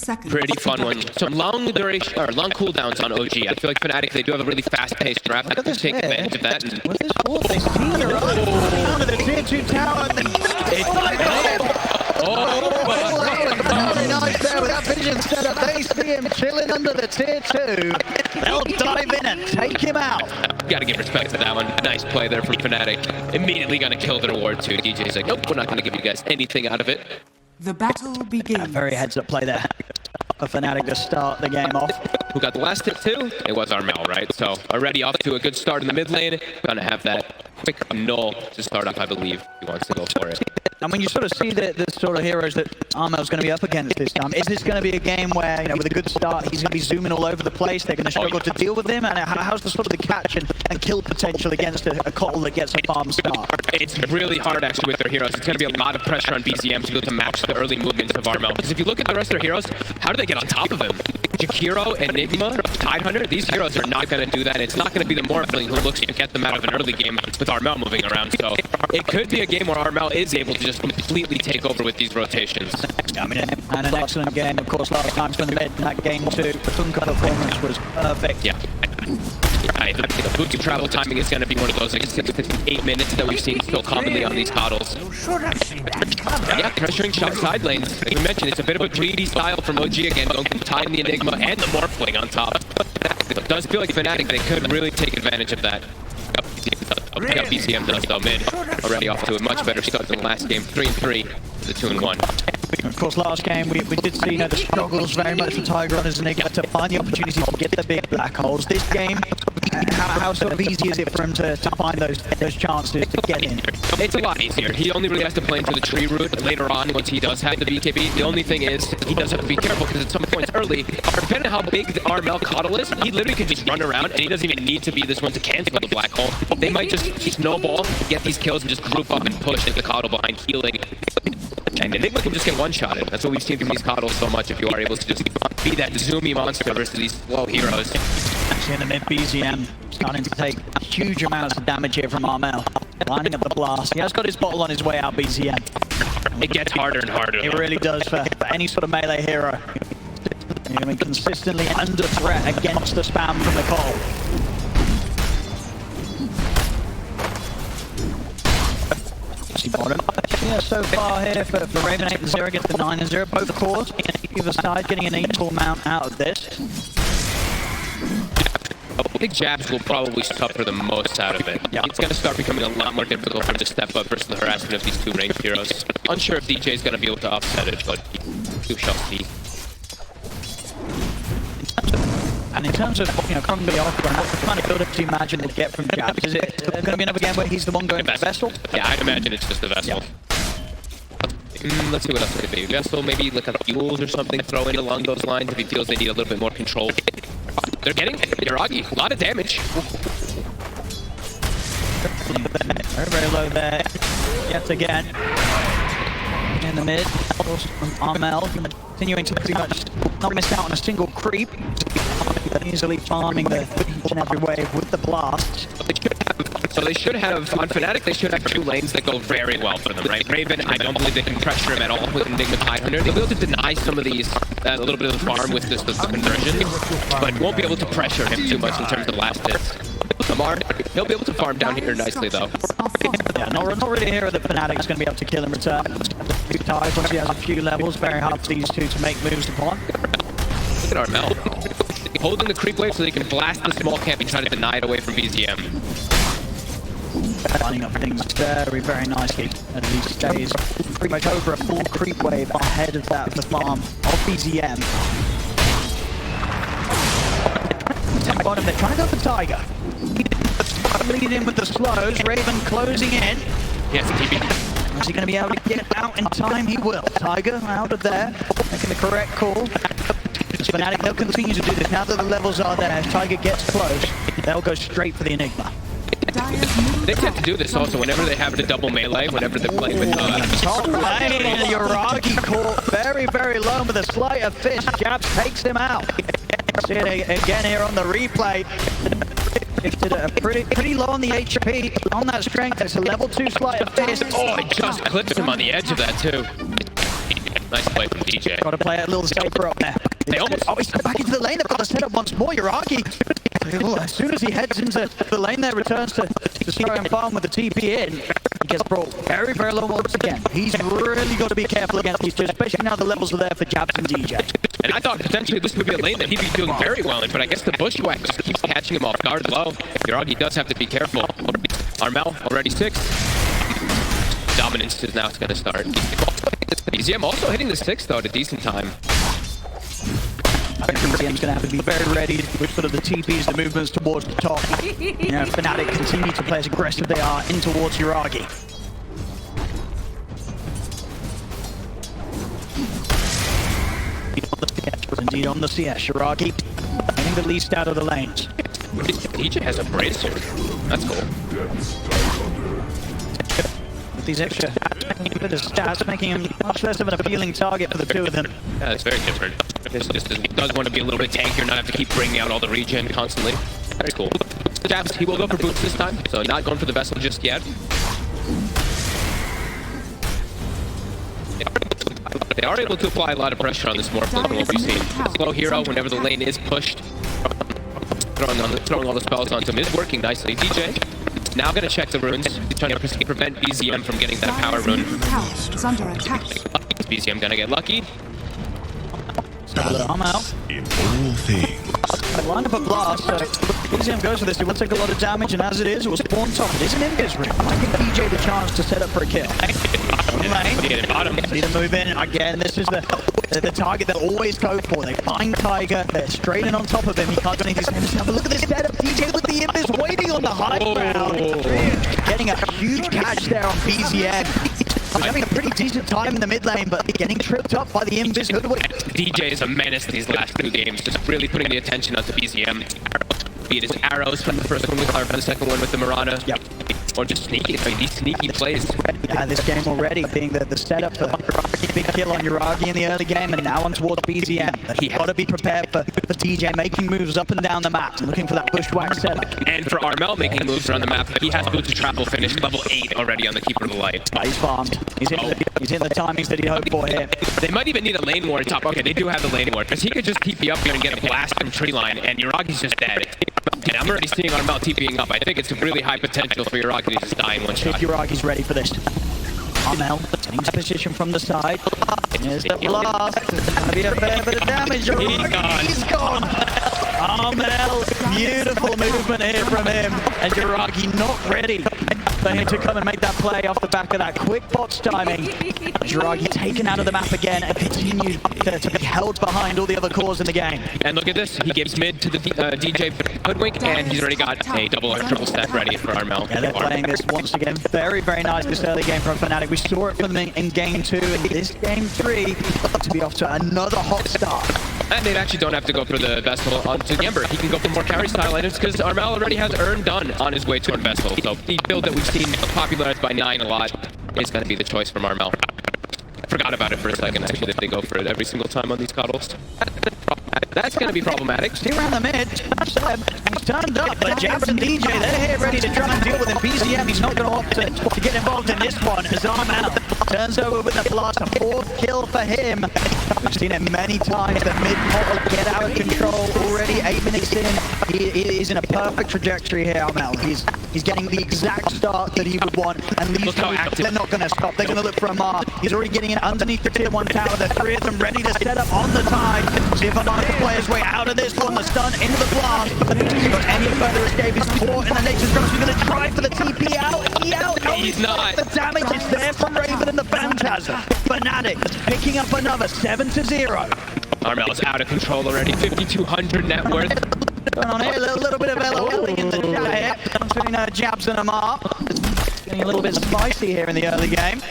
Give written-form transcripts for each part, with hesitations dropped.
seconds. Pretty fun one. Some long duration or long cooldowns on OG. I feel like Fnatic, they do have a really fast-paced draft. They could take advantage of that. And what's this for? They see the run under the tier 2 tower. Really nice there with that vision setup. They see him chilling under the tier 2. They'll dive in and take him out. Gotta give respect to that one. Nice play there from Fnatic. Immediately gonna kill their ward too. DJ's like, nope, we're not gonna give you guys anything out of it. The battle begins. Very heads-up play there for Fnatic to start the game off. Who got the last hit too? It was Armel, right? So already off to a good start in the mid lane. Gonna have that quick null to start off, I believe. He wants to go for it. And when you sort of see the sort of heroes that Armel's going to be up against this time, is this going to be a game where, you know, with a good start, he's going to be zooming all over the place, they're going to struggle to deal with him? And how's the sort of the catch and kill potential against a kotl that gets a farm start? It's really hard actually with their heroes. It's going to be a lot of pressure on BZM to be able to match the early movements of Armel. Because if you look at the rest of their heroes, how do they get on top of him? Jakiro, Enigma, Tidehunter, these heroes are not going to do that. It's not going to be the Morphling who looks to get them out of an early game with Armel moving around. So it could be a game where Armel is able to just completely take over with these rotations. I mean, and an excellent game, of course, last time from the mid in that game too. The Funko performance was perfect. Yeah. The boot travel timing is going to be one of those like 6 to 8 minutes that we've seen so commonly on these kottls. Yeah, pressuring shot side lanes. Like we mentioned, it's a bit of a greedy style from OG again, going to time the Enigma and the Morphling on top. It does feel like Fnatic, they could really take advantage of that. BCM does though mid, already off to a much better start than the last game, 3-3 to the 2-1. Of course, last game we did see, you know, the struggles very much for Tiger on his Enigma to find the opportunity to get the big black holes. This game, how sort of easy is it for him to find those chances to get in? It's a lot easier. He only really has to play into the tree route later on once he does have the BKB. The only thing is, he does have to be careful because at some points early, depending on how big the Armel kotl is, he literally can just run around and he doesn't even need to be this one to cancel the black hole. They might just snowball, get these kills and just group up and push the kotl behind healing. And Enigma can just get one-shotted. That's what we've seen from these kottls so much, if you are able to just be that zoomy monster versus these slow heroes. Actually in the mid, BZM starting to take huge amounts of damage here from Armel. Lining up the blast. He has got his bottle on his way out, BZM. It gets harder and harder. It really does for any sort of melee hero. I mean, consistently under threat against the spam from the kotl. Bottom. Yeah, so far here for Raven 8-0 against the 9-0, both cores. Either side getting an equal amount out of this. I think Jabs will probably suffer the most out of it. Yeah. It's going to start becoming a lot more difficult for him to step up versus the harassment of these two ranged heroes. Unsure if DJ is going to be able to offset it, but we shall see. And in terms of, you know, coming off, what the kind of build-up do you imagine we'll get from Jabs? Is it going to be another game where he's the one going for Vessel? Yeah, I'd imagine it's just the Vessel. Yeah. Let's see what else it could be. Vessel, maybe like a Fuels or something, throw in along those lines if he feels they need a little bit more control. They're getting Iragi, a lot of damage. Very, very low there. Yet again. In the mid, Armel continuing to pretty much not miss out on a single creep. Easily farming each and every wave with the blast. So they should have, on Fnatic, they should have two lanes that go very well for them, right? Raven, I don't believe they can pressure him at all with Enigma Tidehunter. They'll be able to deny some of these, a little bit of the farm with this the conversion, but won't be able to pressure him too much in terms of last hits. Lamar, he'll be able to farm down here nicely, though. Yeah, not really a hero that Fnatic is going to be able to kill in return. Once he has a few levels, very hard for these two to make moves upon. Look at Armel. Holding the creep wave so they can blast the small camp and try to deny it away from BZM. Lining up things very, very nicely. And he stays pretty much over a full creep wave ahead of that, the farm of BZM. Top bottom, they're trying to go for Tiger. Lead in with the slows, Raven closing in. He has to keep it. Is he going to be able to get out in time? He will. Tiger out of there, making the correct call. Fnatic, they'll continue to do this. Now that the levels are there, if Tiger gets close, they'll go straight for the Enigma. They tend to do this also whenever they have the double melee, whenever they're playing with top lane, Uragi caught very, very low with a sleight of fist. Jabs takes him out. See it again here on the replay. It's pretty low on the HP, on that strength. It's a level 2 sleight of fist. Oh, it just clips him on the edge of that too. Nice play from DJ. Got to play a little safer up there. They almost... Oh, he's back into the lane. They've got to set up once more. Yuragi, as soon as he heads into the lane there, returns to try and farm with the TP in. He gets brought very, very low once again. He's really got to be careful against these two, especially now the levels are there for Jabs and DJ. And I thought potentially this would be a lane that he'd be doing very well in, but I guess the bushwhack just keeps catching him off guard low. Yuragi does have to be careful. Armel already 6. Dominance is now going to start. BZM also hitting the 6 though at a decent time. I think BZM's going to have to be very ready with sort of the TPs, the movements towards the top. You know, Fnatic continue to play as aggressive they are in towards Yuragi. Indeed on the CS, Yuragi getting the least out of the lanes. DJ has a bracer. That's cool. With these extra bit of stats, making him much less of an appealing target for the two of them. Yeah, it's very different. He does want to be a little bit tankier, not have to keep bringing out all the regen constantly. Very cool. Jabs, he will go for boots this time, so not going for the vessel just yet. They are able to apply a lot of pressure on this Morphling from what we've seen. Slow hero whenever the lane is pushed. Throwing all the spells onto him is working nicely. DJ now going to check the runes. He's trying to prevent BZM from getting that power rune. Is under attack. Is BZM going to get lucky? I'm out. In all things. Line up a blast, so BZM goes for this. He will take a lot of damage, and as it is, it will spawn top. It is an Ember's room. I give DJ the chance to set up for a kill. Bottom. See them move in. Again, this is the target they'll always go for. They find Tiger, they're straight in on top of him. He can't do anything. Have a look at this setup. DJ with the Embers waiting on the high ground. Getting a huge catch there on BZM. He's having a pretty decent time in the mid lane, but getting tripped up by the Embers. Hoodwink. DJ is a menace these last 2 games, just really putting the attention onto BZM. Be it his arrows from the first one with the second one with the Mirana. Yep. Or just sneaky, I mean, these sneaky plays. Yeah, this game already being the setup for big kill on Yuragi in the early game, and now on towards BZM. But he got to be prepared for DJ making moves up and down the map, looking for that bushwhack setup. And for Armel making moves around the map, he has boots to travel finished level 8 already on the Keeper of the Light. He's farmed. He's in the timings that he hoped for here. They might even need a lane ward top. Okay, they do have the lane ward, because he could just TP up here and get a blast from tree line, and Yuragi's just dead. And I'm already seeing Armel TPing up. I think it's really high potential for Yuragi to just die in one shot. Yuragi's ready for this. Armel getting to position from the side. Here's the blast. There's going to be a fair bit of damage. He's gone. Armel, beautiful movement here from him. And Yuragi not ready for him to come and make that play off the back of that quick box timing. Yuragi taken out of the map again and continued to be held behind all the other cores in the game. And look at this. He gives mid to the DJ Hoodwink, and he's already got a double or triple stack ready for Armel. Yeah, they're playing this once again. Very, very nice this early game from Fnatic. We saw it from them in game 2, and this game 3 to be off to another hot start. And they actually don't have to go for the Vessel onto Ember. He can go for more carry style items because Armel already has Earn done on his way toward Vessel. So the build that we've seen popularized by 9 a lot is going to be the choice from Armel. I forgot about it for a second, actually, that they go for it every single time on these cottles. That's going to be problematic. Stay around the mid. He's turned up, but Jabs and DJ, they're here ready to try and deal with him. BZM, he's not going to opt to get involved in this one. As Armel turns over with the blast, a 4th kill for him. We've seen it many times. The mid model get out of control already. 8 minutes in, he is in a perfect trajectory here, Armel. He's getting the exact start that he would want, and these guys, they're not going to stop. They're going to look for Amar. He's already getting in underneath the tier 1 tower. The 3 of them ready to set up on the tide. See if Amar can play his way out of this one. The stun into the blast. But if he's got any further escape, he's caught in the Nature's Drums. He's going to try for the TP out. He out. No, he's not. The damage is there from Raven and the Phantasm. Fnatic picking up another 7-0. Armel is out of control already. 5,200 net worth. Going on here, a little bit of LOLing in the chat here between Jabs and Amar. Getting a little bit spicy here in the early game.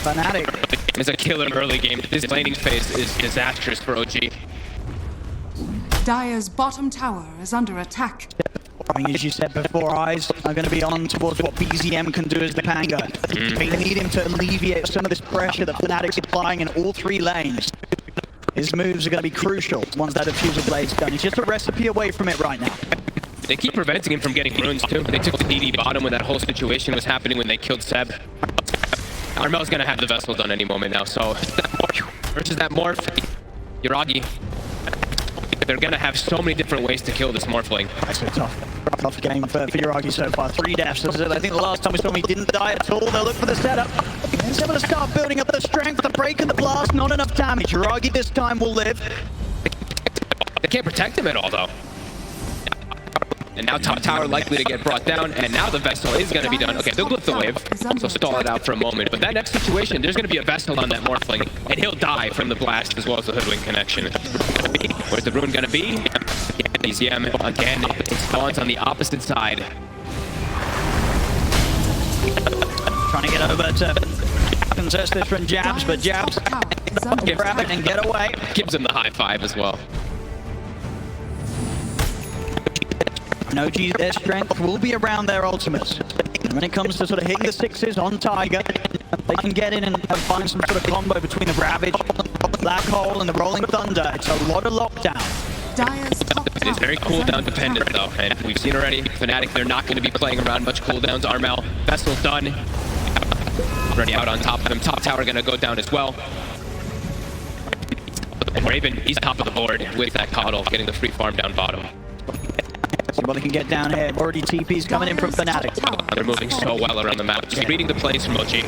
Fnatic is a killer early game. This laning phase is disastrous for OG. Dire's bottom tower is under attack. I mean, as you said before, eyes are going to be on towards what BZM can do as the Panga. They need him to alleviate some of this pressure that Fnatic's applying in all 3 lanes. His moves are going to be crucial once that Diffuser Blade's done. He's just a recipe away from it right now. They keep preventing him from getting runes too. They took the DD bottom when that whole situation was happening when they killed Seb. Armel's gonna have the Vessel done any moment now, so versus that Morph, Yuragi, they're gonna have so many different ways to kill this Morphling. That's a tough game for Yuragi so far. 3 deaths. I think the last time we saw him, he didn't die at all. They'll look for the setup. He's able to start building up the strength, the break and the blast. Not enough damage. Yuragi this time will live. They can't protect him at all, though. And now top tower likely to get brought down, and now the Vessel is going to be done. Okay, they'll lift the wave, so stall it out for a moment. But that next situation, there's going to be a Vessel on that Morphling, and he'll die from the blast as well as the Hoodwink connection. Where's the rune going to be? BZM, again, it spawns on the opposite side. Trying to get over to contest this from Jabs, but Jabs grab it and get away. Gives him the high five as well. And OG, their strength will be around their ultimates. And when it comes to sort of hitting the 6s on Tiger, they can get in and find some sort of combo between the Ravage, Black Hole, and the Rolling Thunder. It's a lot of lockdown. It is very cooldown dependent though, and we've seen already, Fnatic, they're not going to be playing around much cooldowns. Armel, Vessel done. Already out on top of him. Top tower going to go down as well. And Raven, he's top of the board with that kotl, getting the free farm down bottom. See what they can get down here. Already TP's coming in from Fnatic. They're moving so well around the map. Just reading the plays from OG.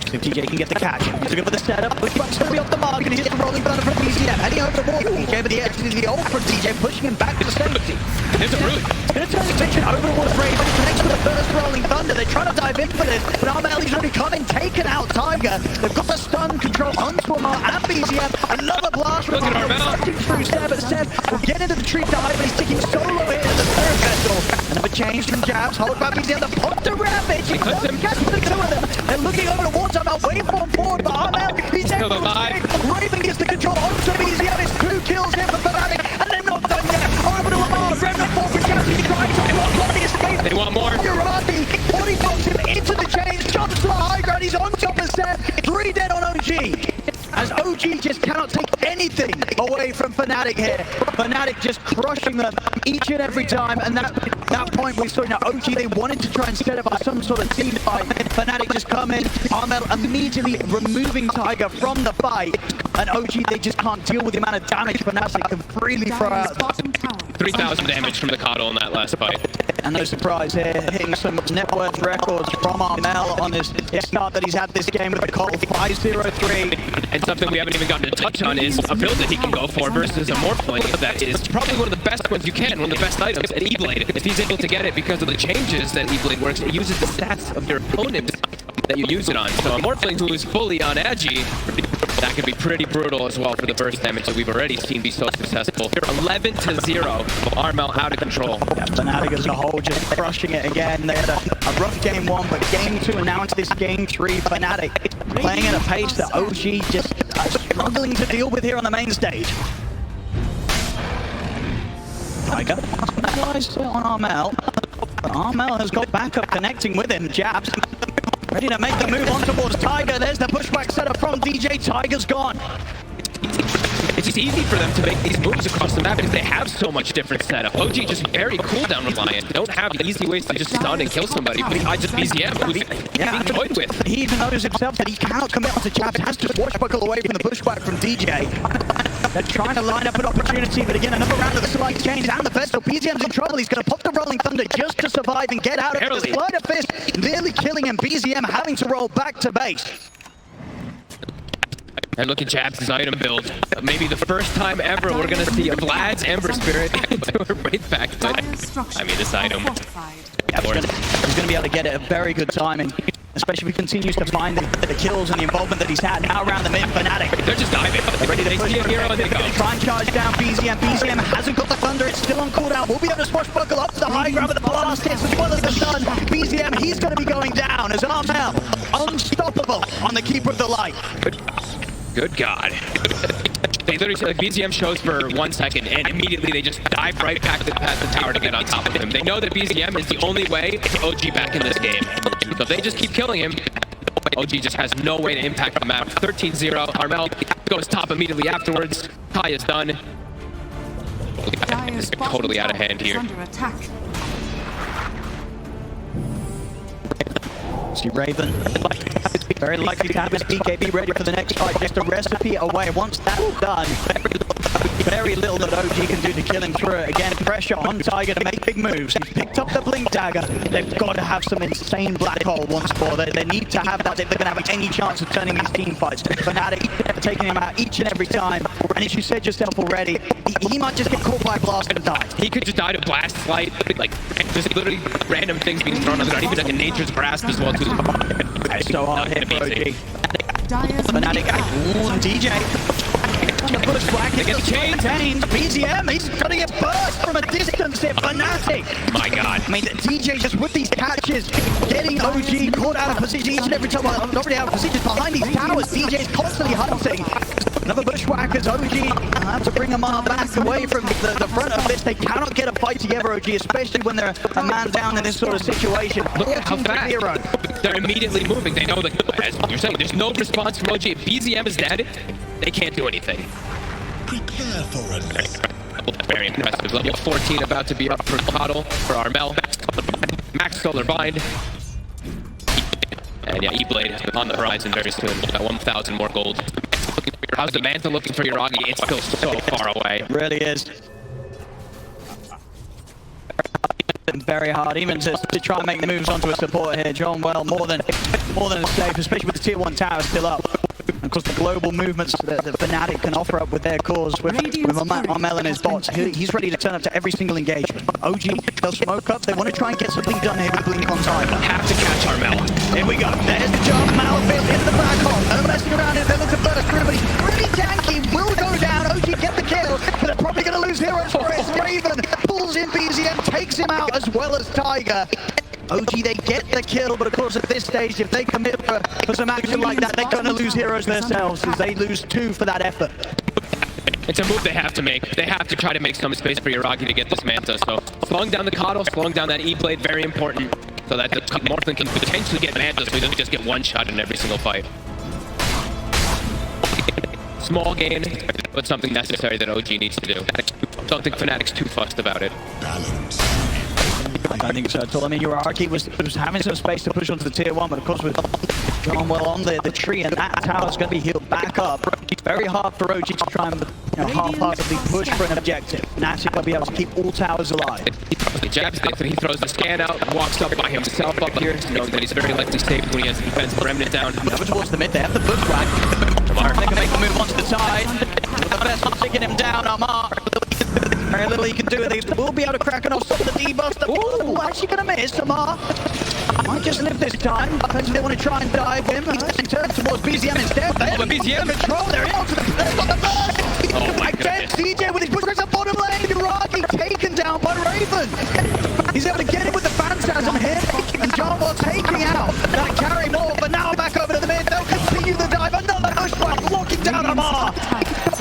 If TJ can get the catch, he's looking for the setup. Pushback's going to be off the mark, and he's the Rolling Thunder from BZM. Heading over the wall. TJ with the edge is the ult from TJ, pushing him back to safety. There's a root. Going to turn his attention over towards Raven. He connects with the first Rolling Thunder. They're trying to dive in for this, but Armel, he's already coming, taken out Tiger. They've got the stun control onto Armel and BZM. Another blast from Armel. Through Seb, but Seb will get into the tree dive, but he's taking solo here in the third Vessel. Another change from Jabs. Hold back BZM. The pop the Ravage. He catches the two of them. They're looking over towards Armel. Waveform forward, but Armel, he's able to escape. Raven gets the control onto BZM. It's 2 kills here for Fnatic, and they're not done yet. Over to Lamar. Remnant 4 for Jabs. He tries to block the escape. They want more. Yuragi, body bombs him into the chains. Jumps to the high ground. He's on top of Seb. 3 dead on OG. As OG just cannot take anything away from Fnatic here. Fnatic just crushing them each and every time. And that point we saw, OG, they wanted to try and set up some sort of team fight. Fnatic just come in. Armel immediately removing Tiger from the fight. And OG, they just can't deal with the amount of damage Fnatic can freely throw out. 3,000 damage from the kotl in that last fight. And no surprise here, hitting some net worth records from Armel on his start that he's had this game with the kotl 5-0-3. And something we haven't even gotten to touch on is a build that he can go for versus a Morphling that is probably one of the best ones you can, one of the best items, an E-Blade. If he's able to get it because of the changes that E-Blade works, it uses the stats of your opponent that you use it on. So a Morphling who is fully on Agi, that could be pretty brutal as well for the burst damage that we've already seen be so successful. 11-0, Armel out of control. Yeah, Fnatic as a whole just crushing it again. They had a rough game 1, but game 2 and now into this game 3, Fnatic playing at a pace that OG just struggling to deal with here on the main stage. Tiger capitalized on Armel. Armel has got backup connecting with him. Jabs ready to make the move on towards Tiger. There's the pushback setup from DJ. Tiger's gone. It's just easy for them to make these moves across the map because they have so much different setup. OG just very cooldown reliant. They don't have easy ways to just stun and kill somebody besides just BZM, who's being toyed with. He even knows himself that he cannot commit onto Jabs. Has to swashbuckle away from the pushback from DJ. They're trying to line up an opportunity, but again, another round of the slight change and the Vessel. BZM's in trouble. He's going to pop the Rolling Thunder just to survive and get out of it. The Sleight of Fist nearly killing him. BZM having to roll back to base. And look at Jabs' item build. Maybe the first time ever we're going to see a Vlad's Ember Spirit to a right back. But I mean, this item. Yeah, he's going to be able to get it at very good timing. Especially if he continues to find the kills and the involvement that he's had now around the mid. Fnatic. They're just diving. They're ready to push see a hero and they go. Try and charge down BZM. BZM hasn't got the thunder. It's still on cooldown. We'll be able to swashbuckle up to the high ground with the blast hits as well as the stun. BZM, he's going to be going down as Armel unstoppable on the Keeper of the Light. Good God. They literally like BZM shows for 1 second and immediately they just dive right back past the tower to get on top of him. They know that BZM is the only way to get OG back in this game. So if they just keep killing him, OG just has no way to impact the map. 13-0, Armel goes top immediately afterwards. Kai is done. Is totally out of hand here. See Raven, very likely to have his BKB ready for the next fight, just a recipe away. Once that's done, very little that OG can do to kill him through it. Again, pressure on Tiger to make big moves. He's picked up the Blink Dagger. They've got to have some insane black hole once more. They need to have that if they're going to have any chance of turning these team fights. Fnatic taking him out each and every time. And as you said yourself already, he might just get caught by a blast and die. He could just die to blast flight, like just literally random things being thrown on the ground, even like a nature's grasp as well too. It's so hard hit for OG. Fnatic, DJ. The bushwhack gets contained. BZM, he's trying to get burst from a distance here. Fnatic. My God. I mean, the DJ just with these catches, getting OG caught out of position each and every time. Well, not really out of position, behind these towers. DJ's constantly hunting. Another bushwhack as OG have to bring Amar back away from the front of this. They cannot get a fight together, OG, especially when they're a man down in this sort of situation. Look at how fast they're immediately moving. They know that, as you're saying, there's no response from OG. If BZM is dead, they can't do anything. Prepare for a very impressive. Level 14 about to be up for kotl, for Armel. Max Solar Bind. And yeah, E-Blade on the horizon very soon. About 1,000 more gold. How's the Manta looking for Yuragi? It's still so far away. It really is. Very hard, even to try and make the moves onto a support here. John Well, more than safe, especially with the tier 1 tower still up. Of course, the global movements that Fnatic can offer up with their cause with Armel and his bots. He's ready to turn up to every single engagement. OG, they'll smoke up. They want to try and get something done here with Blink on time. Have to catch Armel. Here we go. There's the jump. Malphite into the black hole. No messing around here. They look to burst through, but he's pretty tanky. Will go down. OG get the kill, but they're probably going to lose heroes for it. Raven pulls in BZM, takes him out as well as Tiger. OG, they get the kill, but of course at this stage, if they commit for some action like that, they're going to lose heroes themselves, as they lose 2 for that effort. It's a move they have to make. They have to try to make some space for Yuragi to get this Manta, so slowing down the kotl, slowing down that E-Blade, very important, so that the Morphin can potentially get Manta, so he doesn't just get one shot in every single fight. Small gain, but something necessary that OG needs to do. Don't think Fnatic's too fussed about it. balance. I don't think so at all. I mean, Yuragi was having some space to push onto the tier 1, but of course with John Well on the tree, and that tower's going to be healed back up. It's very hard for OG to try and half-heartedly push for an objective. Fnatic will be able to keep all towers alive. He jabs it, he throws the scan out, walks up by himself up here, knowing that he's very likely safe when he has the defensive remnant down. Over towards the mid, they have the bushwhack. They can make a move onto the side. The best one taking him down, Amar. Very little he can do with these. We'll be able to crack it off some of the debuffs. Ooh, actually going to miss. Amar might just live this time. Depends if they want to try and dive him. He turns towards BZM instead. Oh, but BZM control. They're in onto the burst. Oh my Again, goodness. DJ with his push up bottom lane. Yuragi taken down by Raven. He's able to get him with the Phantasm here. And John Well taking out that carry more. But now back over to the mid. They'll continue the dive. Another pushback, locking down Amar.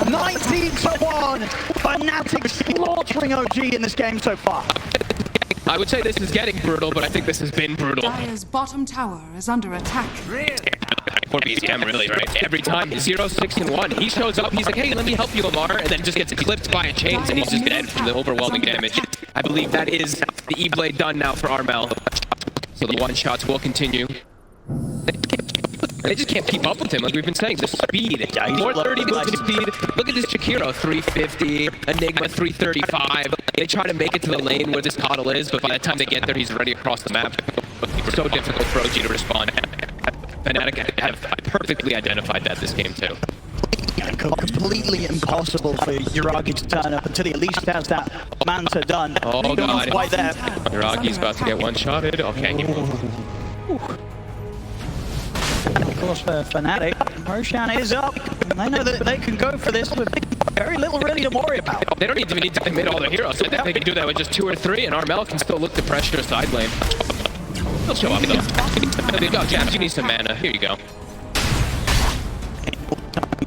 19-1. Fnatic slaughtering OG in this game so far. I would say this is getting brutal, but I think this has been brutal. Dire's bottom tower is under attack. For BZM, really, right? Every time, 0, 6, and 1, he shows up, he's like, hey, let me help you, Lamar, and then just gets clipped by a chains, and he's just dead from the overwhelming damage. I believe that is the E-Blade done now for Armel. So the one-shots will continue. They just can't keep up with him, like we've been saying. The speed, 430 movement speed. Look at this Jakiro, 350, Enigma, 335. They try to make it to the lane where this kotl is, but by the time they get there, he's already across the map. So difficult for OG to respond. Fnatic have perfectly identified that this game too. Completely impossible for Yuragi to turn up until he at least has that Manta done. Oh god. Quite there. Yuragi's about to get one-shotted. Okay, he moved. Of course, for Fnatic, Roshan is up. They know that they can go for this with very little really to worry about. They don't even need to commit all their heroes. I think they can do that with just 2 or 3, and Armel can still look to pressure side lane. He'll show up though. There you go, Jabs, you need some mana. Here you go.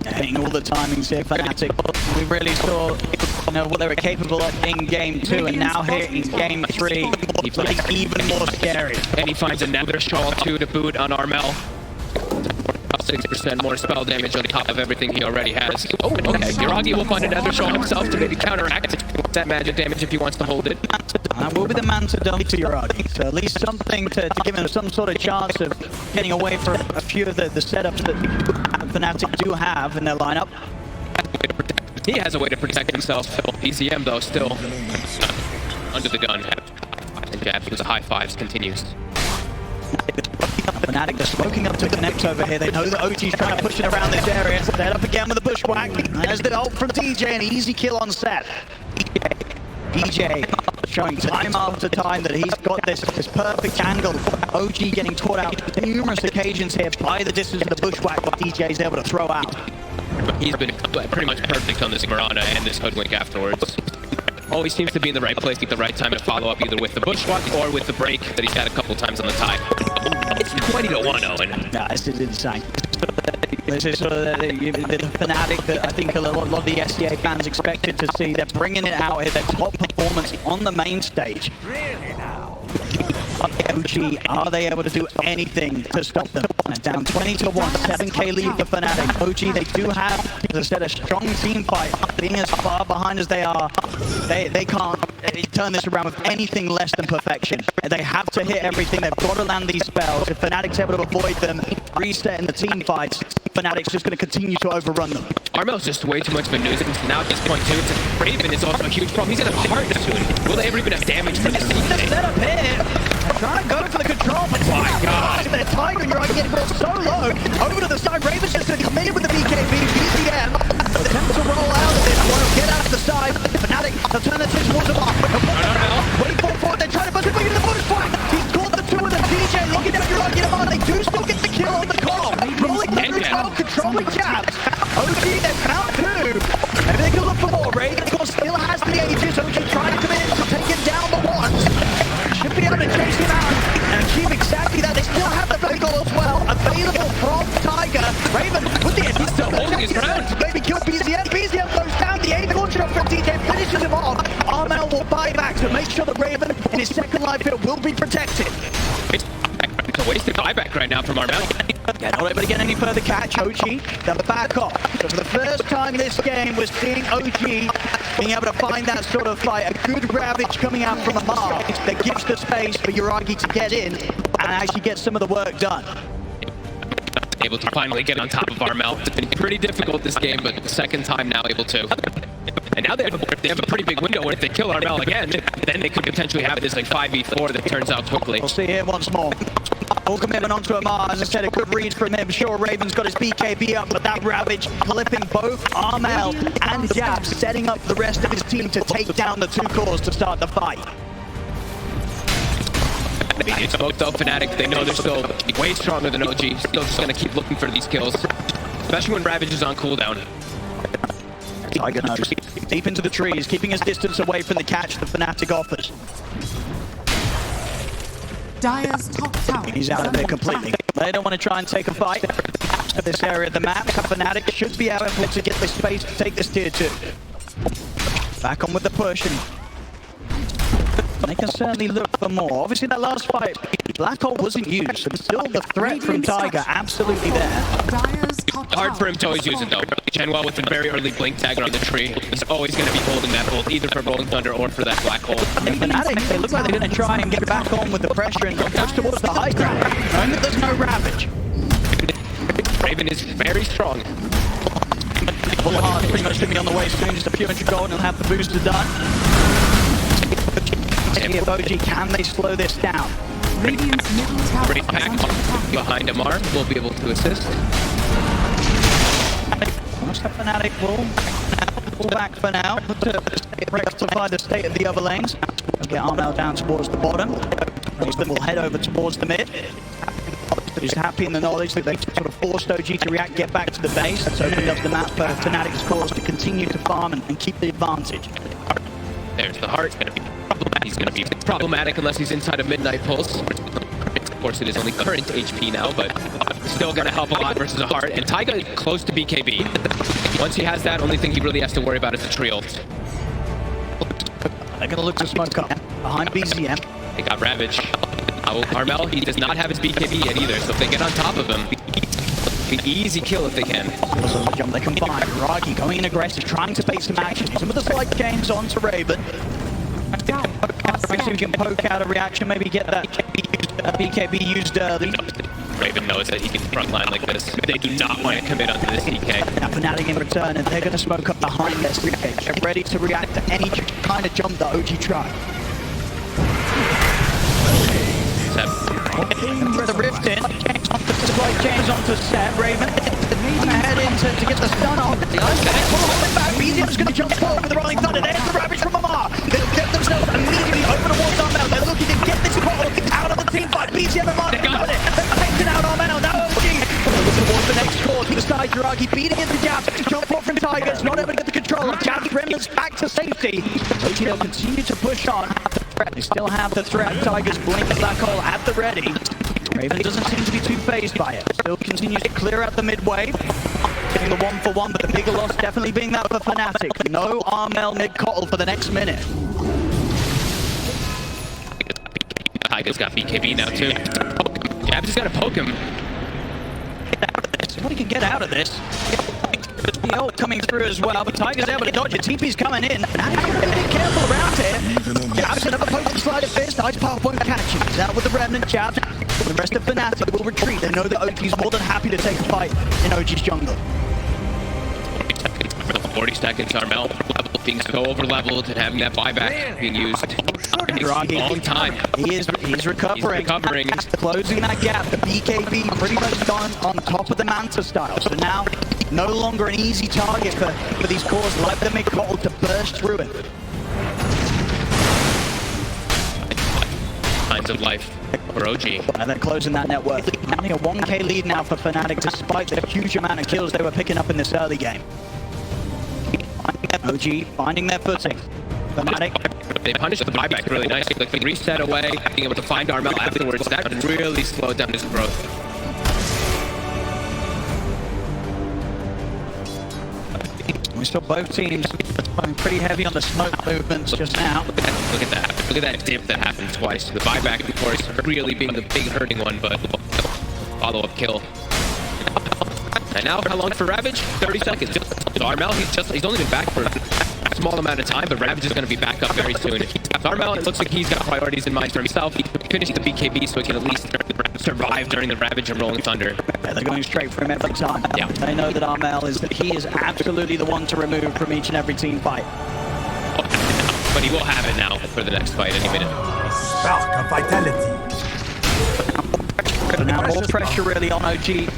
Hitting all the timings here, Fnatic. We really saw what they were capable of in game 2, and now here in game 3, he's looking even more scary. And he finds another shawl too to boot on Armel. 6% more spell damage on top of everything he already has. Oh, okay. Yuragi will find another shot himself to maybe counteract that magic damage if he wants to hold it. And will be the man to dump to Yuragi. So at least something to give him some sort of chance of getting away from a few of the setups that Fnatic do have in their lineup. He has a way to protect himself. BZM, though, still under the gun. And jabs with the high fives continues. Fnatic, they're smoking up to connect over here. They know that OG's trying to push it around this area. So they're up again with the bushwhack. There's the ult from DJ, an easy kill on set. DJ showing time after time that he's got this perfect angle. OG getting caught out numerous occasions here by the distance of the bushwhack that DJ is able to throw out. He's been pretty much perfect on this Mirana and this Hoodwink afterwards. Always seems to be in the right place at the right time to follow up either with the bushwhack or with the break that he's had a couple times on the tide. It's 20-1, Owen. Nah, this is insane. This is sort of the Fnatic that I think a lot of the SCA fans expected to see. They're bringing it out here, their top performance on the main stage. Really now? OG, are they able to do anything to stop them? Down 20-1, 7k lead for Fnatic. OG, they do have, as I said, a strong team fight. Being as far behind as they are, they can't turn this around with anything less than perfection. They have to hit everything. They've got to land these spells. If Fnatic's able to avoid them, reset in the team fights, Fnatic's just going to continue to overrun them. Armel's just way too much of a nuisance. Now at this point too, Raven is also a huge problem. He's in a heart soon. Will they ever even have damage for this? The setup here. Trying to go for the control, but my God! Their Tiger and you're getting brought so low. Over to the side, Raven's just going to come in with the BKB, BZM. Attempt to roll out of this one, get out of the side. Fnatic, alternative towards the block. Wait for it, they're trying to bust it in the bonus point. He's caught the two of them. DJ looking down your argument on. They do still get the kill on the call. Rolling through 12, controlling jabs. OG, they're found two. Maybe they can look for more. Raven, of course, still has the ages. OG trying to come in to take him down the once. Should be able to chase him out and achieve exactly that. They still have the Bagel as well, available from Tiger. Raven with the assist. Still holding his ground. Maybe kill BZM. BZM goes down. The acorn shot from DJ finishes him off. Armel will buy back to make sure that Raven in his second life here will be protected. It's a wasted buyback right now from Armel. Yeah, not able to get any further catch. OG, they'll back off. So for the first time in this game, we're seeing OG being able to find that sort of fight. A good ravage coming out from Amar that gives the space for Yuragi to get in and actually get some of the work done. Able to finally get on top of Armel. It's been pretty difficult this game, but the second time now able to. And now they have a pretty big window where if they kill Armel again, then they could potentially have this like 5v4 that turns out quickly. We'll see here once more. Full commitment onto Amar. As I said, a good read from him. Sure, Raven's got his BKB up, but that ravage clipping both Armel and Jab, setting up the rest of his team to take down the two cores to start the fight. It's both though, Fnatic, they know they're still way stronger than OG. Still just gonna keep looking for these kills. Especially when Ravage is on cooldown. Tiger knows. Deep into the trees, keeping his distance away from the catch that Fnatic offers. Dire's top tower. He's out of there completely. They don't want to try and take a fight to this area of the map. Fnatic should be able to get the space to take this tier 2. Back on with the push, and they can certainly look for more. Obviously that last fight, Black Hole wasn't used, so still the threat from Tiger absolutely there. Dire's top Hard for him to tower always use it though. Genwell with the very early blink tagger on the tree. He's always going to be holding that hold, either for Rolling Thunder or for that Black Hole. And Fnatic, they look like they're going to try and get back on with the pressure and push towards the high ground, knowing that there's no Ravage. Raven is very strong. Full hard, pretty much should be on the way soon, just a few hundred gold and he'll have the booster done. If OG, can they slow this down? Radiant's middle tower Pretty is packed under attack. behind Amar. Will be able to assist. Most of Fnatic will pull back for now to rectify the state of the other lanes. We'll get Armel down towards the bottom. Then we'll head over towards the mid. He's happy in the knowledge that they sort of forced OG to react, get back to the base. That's opened up the map for Fnatic's cause to continue to farm and keep the advantage. There's the heart. He's going to be problematic unless he's inside a Midnight Pulse. Of course, it is only current HP now, but still going to help a lot versus a heart. And Taiga is close to BKB. Once he has that, only thing he really has to worry about is the tree ult. They're going to look to smoke up behind BZM. They got Ravage. Armel, he does not have his BKB yet either, so if they get on top of him, An easy kill if they can. Also the jump they can find. Ragi going in aggressive, trying to bait some action. Some of the slight gains onto Raven. We can poke out a reaction, maybe get that BKB used early. Raven knows that he can frontline like this. They do not want to commit onto this EK. Now Fnatic in return, and they're going to smoke up behind their CK. Get ready to react to any kind of jump that OG try. The rift in, supply chains onto Seb. Raven gonna head in to get the stun off. BZM's gonna jump forward with the Rolling Thunder. There's the Ravage from Amar. They'll get themselves immediately over towards Armel. They're looking to get this bottle out of the team fight. BZM and Amar got it. They're taking out Armel. Now OG towards the next court. To the side, Jiragi beating into Jab. Jump forward from Tigers. Not able to get the control. Jab's remnants back to safety. OG will continue to push on. They still have the threat. Tigers blink the black hole at the ready. Raven doesn't seem to be too phased by it. Still continues to clear out the mid-wave. Getting the 1-for-1, but the bigger loss definitely being that for Fnatic. No Armel mid-kotl for the next minute. Tigers got BKB now too. Jab just gotta poke him. Somebody can get out of this. The ult coming through as well, but Tiger's able to dodge it. TP's coming in. Fnatic really be careful around here. Jab's another poke with the sleight of fist. Ice Path won't catch him. He's out with the Remnant. Jab. The rest of Fnatic will retreat. They know that OG's more than happy to take a fight in OG's jungle. 40 seconds, Armel being so over-leveled and having that buyback being used. Ragi, long time. He's recovering. Closing that gap. The BKB pretty much done on top of the Manta style. So now, no longer an easy target for these cores like the mid-kotl to burst through it. Signs of life for OG. And they're closing that net worth. Only a 1k lead now for Fnatic, despite the huge amount of kills they were picking up in this early game. OG finding their footing. Fnatic. They punished the buyback really nicely. Like they reset away, being able to find Armel afterwards. That really slowed down his growth. We saw both teams going pretty heavy on the smoke movements just now. Look at that. Look at that dip that happened twice. The buyback, of course, really being the big hurting one, but follow-up kill. And now, how long for Ravage? 30 seconds. So Armel, he's only been back for a small amount of time, but Ravage is going to be back up very soon. Armel, it looks like he's got priorities in mind for himself. He finished the BKB so he can at least survive during the Ravage and Rolling Thunder. Yeah, they're going straight for him every time. Yeah. They know that Armel is absolutely the one to remove from each and every team fight. But he will have it now for the next fight any minute. Spark of vitality. So now more pressure really on OG.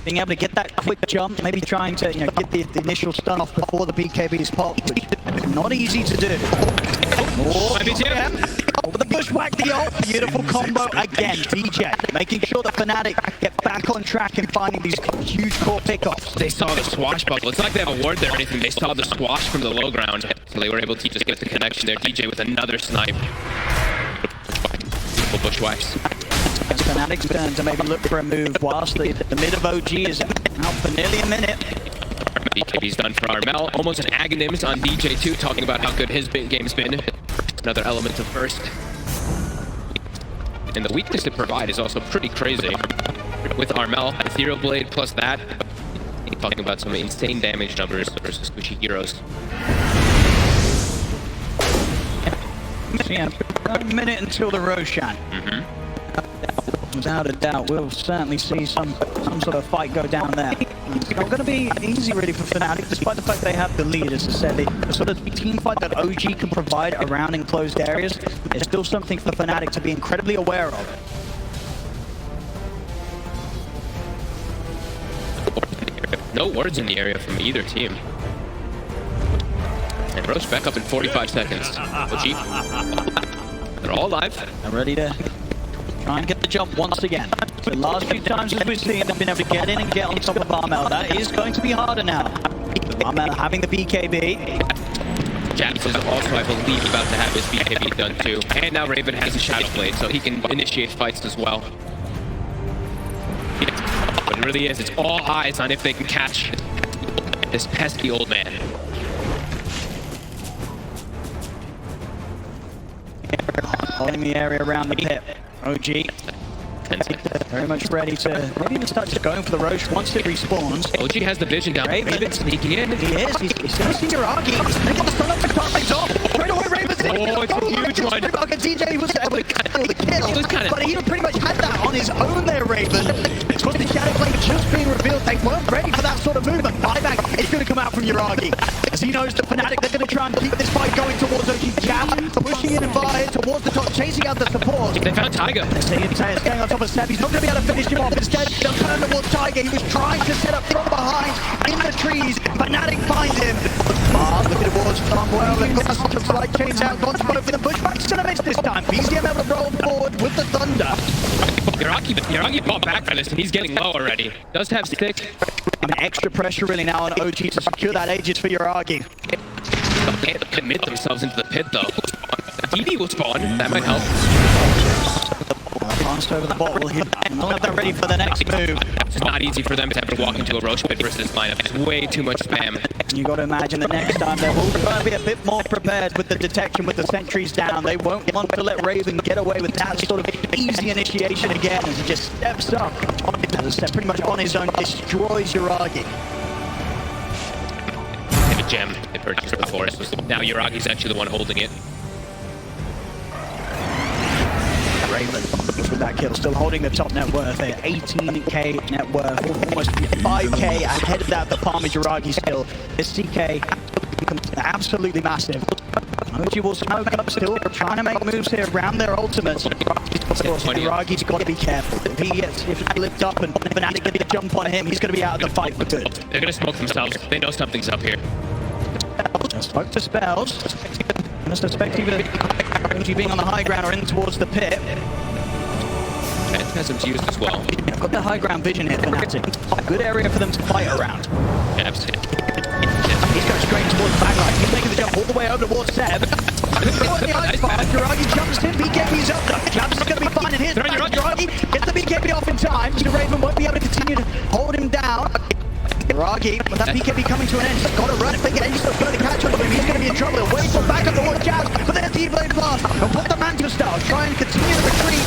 Being able to get that quick jump, maybe trying to get the initial stun off before the BKB's pop, which is not easy to do. Over the bushwhack, the ult. Beautiful combo again. DJ making sure the Fnatic get back on track and finding these huge core pickoffs. They saw the swashbuckle. It's like they have a ward there or anything. They saw the swash from the low ground. So they were able to just get the connection there. DJ with another snipe. Beautiful bushwhacks. As Fnatic's turn to maybe look for a move whilst the mid of OG is out for nearly a minute. BKB's done for Armel. Almost an Aghanims on DJ too, talking about how good his game's been. Another element of first. And the weakness to provide is also pretty crazy. With Armel, Ethereal Blade plus that. Talking about some insane damage numbers versus Gucci heroes. So yeah, a minute until the Roshan. Without a doubt, we'll certainly see some sort of fight go down there. It's not going to be easy really for Fnatic, despite the fact they have the lead. As I said, the sort of team fight that OG can provide around enclosed areas is still something for Fnatic to be incredibly aware of. No words in the area from either team. And Roche back up in 45 seconds. OG, they're all alive. They're ready to try and get the jump once again. The last few times as we've seen, they've been able to get in and get on top of Armel. That is going to be harder now. Armel having the BKB. Japs is also, I believe, about to have his BKB done too. And now Raven has a Shadow Blade, so he can initiate fights as well. But it really is, it's all eyes on if they can catch this pesky old man. Holding the area around the pit. OG. Very much ready to maybe even start just going for the Roche once it respawns. OG has the vision down. Raven sneaking in. He is. He's going to see Uragi. He's making the stun up to start things off. Right away, Raven's in. Oh, it's a huge one. DJ was able to kill the kill, but he pretty much had that on his own there, Raven. It's with the Shadow Blade just being revealed. They weren't ready for that sort of movement. Buyback is going to come out from Uragi. As he knows the Fnatic, they're going to try and keep this fight going towards OG. Jab, pushing in and fire towards the top, chasing out the support. They found Tiger. They're staying on top of Seb. He's not going to be able to finish him off. Instead, they'll turn towards Tiger. He was trying to set up from behind in the trees. Fnatic finds him. Looking towards Cromwell. They've got the flight chains out. Gone to both of the Bushback's going to miss this time. BCM able to roll forward with the Thunder. Uragi bought back for this, and he's getting low already. Does have 6. I mean, extra pressure really now on OG to secure that Aegis for Uragi. They can't commit themselves into the pit, though. DD will spawn. That might help. Passed over the ball. He'll have that ready for the next move. It's not easy for them to have to walk into a Roche pit versus this lineup. It's way too much spam. You got to imagine the next time they will try to be a bit more prepared with the detection, with the sentries down. They won't want to let Raven get away with that sort of easy initiation again as he just steps up. As I said, pretty much on his own, destroys Uragi. They have a gem they purchased before. Now Uragi's actually the one holding it. Raven with that kill, still holding the top net worth there. 18k net worth, almost 5k ahead of that. The Palmer Uragi's skill. This CK absolutely massive. OG will smoke up, still trying to make moves here around their ultimates. Of course, Uragi's got to be careful. If he gets flipped up and Fnatic get a jump on him, he's going to be out of the fight for good. They're going to smoke themselves. They know something's up here. Smoke to spells. I suspect either OG being on the high ground or in towards the pit. It has some used as well. I've got the high ground vision here, Fnatic. Good area for them to fight around. Jabs. He's going straight towards the backline. He's making the jump all the way over towards Seb. Uragi jumps in, BKB's up. Jabs is going to be fine, and here's the back. Uragi gets the BKB off in time, so Raven won't be able to continue to hold him down. Uragi, with that BKB coming to an end, he's got to run. If they get any sort of further catch up with him, he's going to be in trouble. He'll wait for back up towards Jabs, but there's the blade blast. He'll put the Mantle style, try and continue the retreat.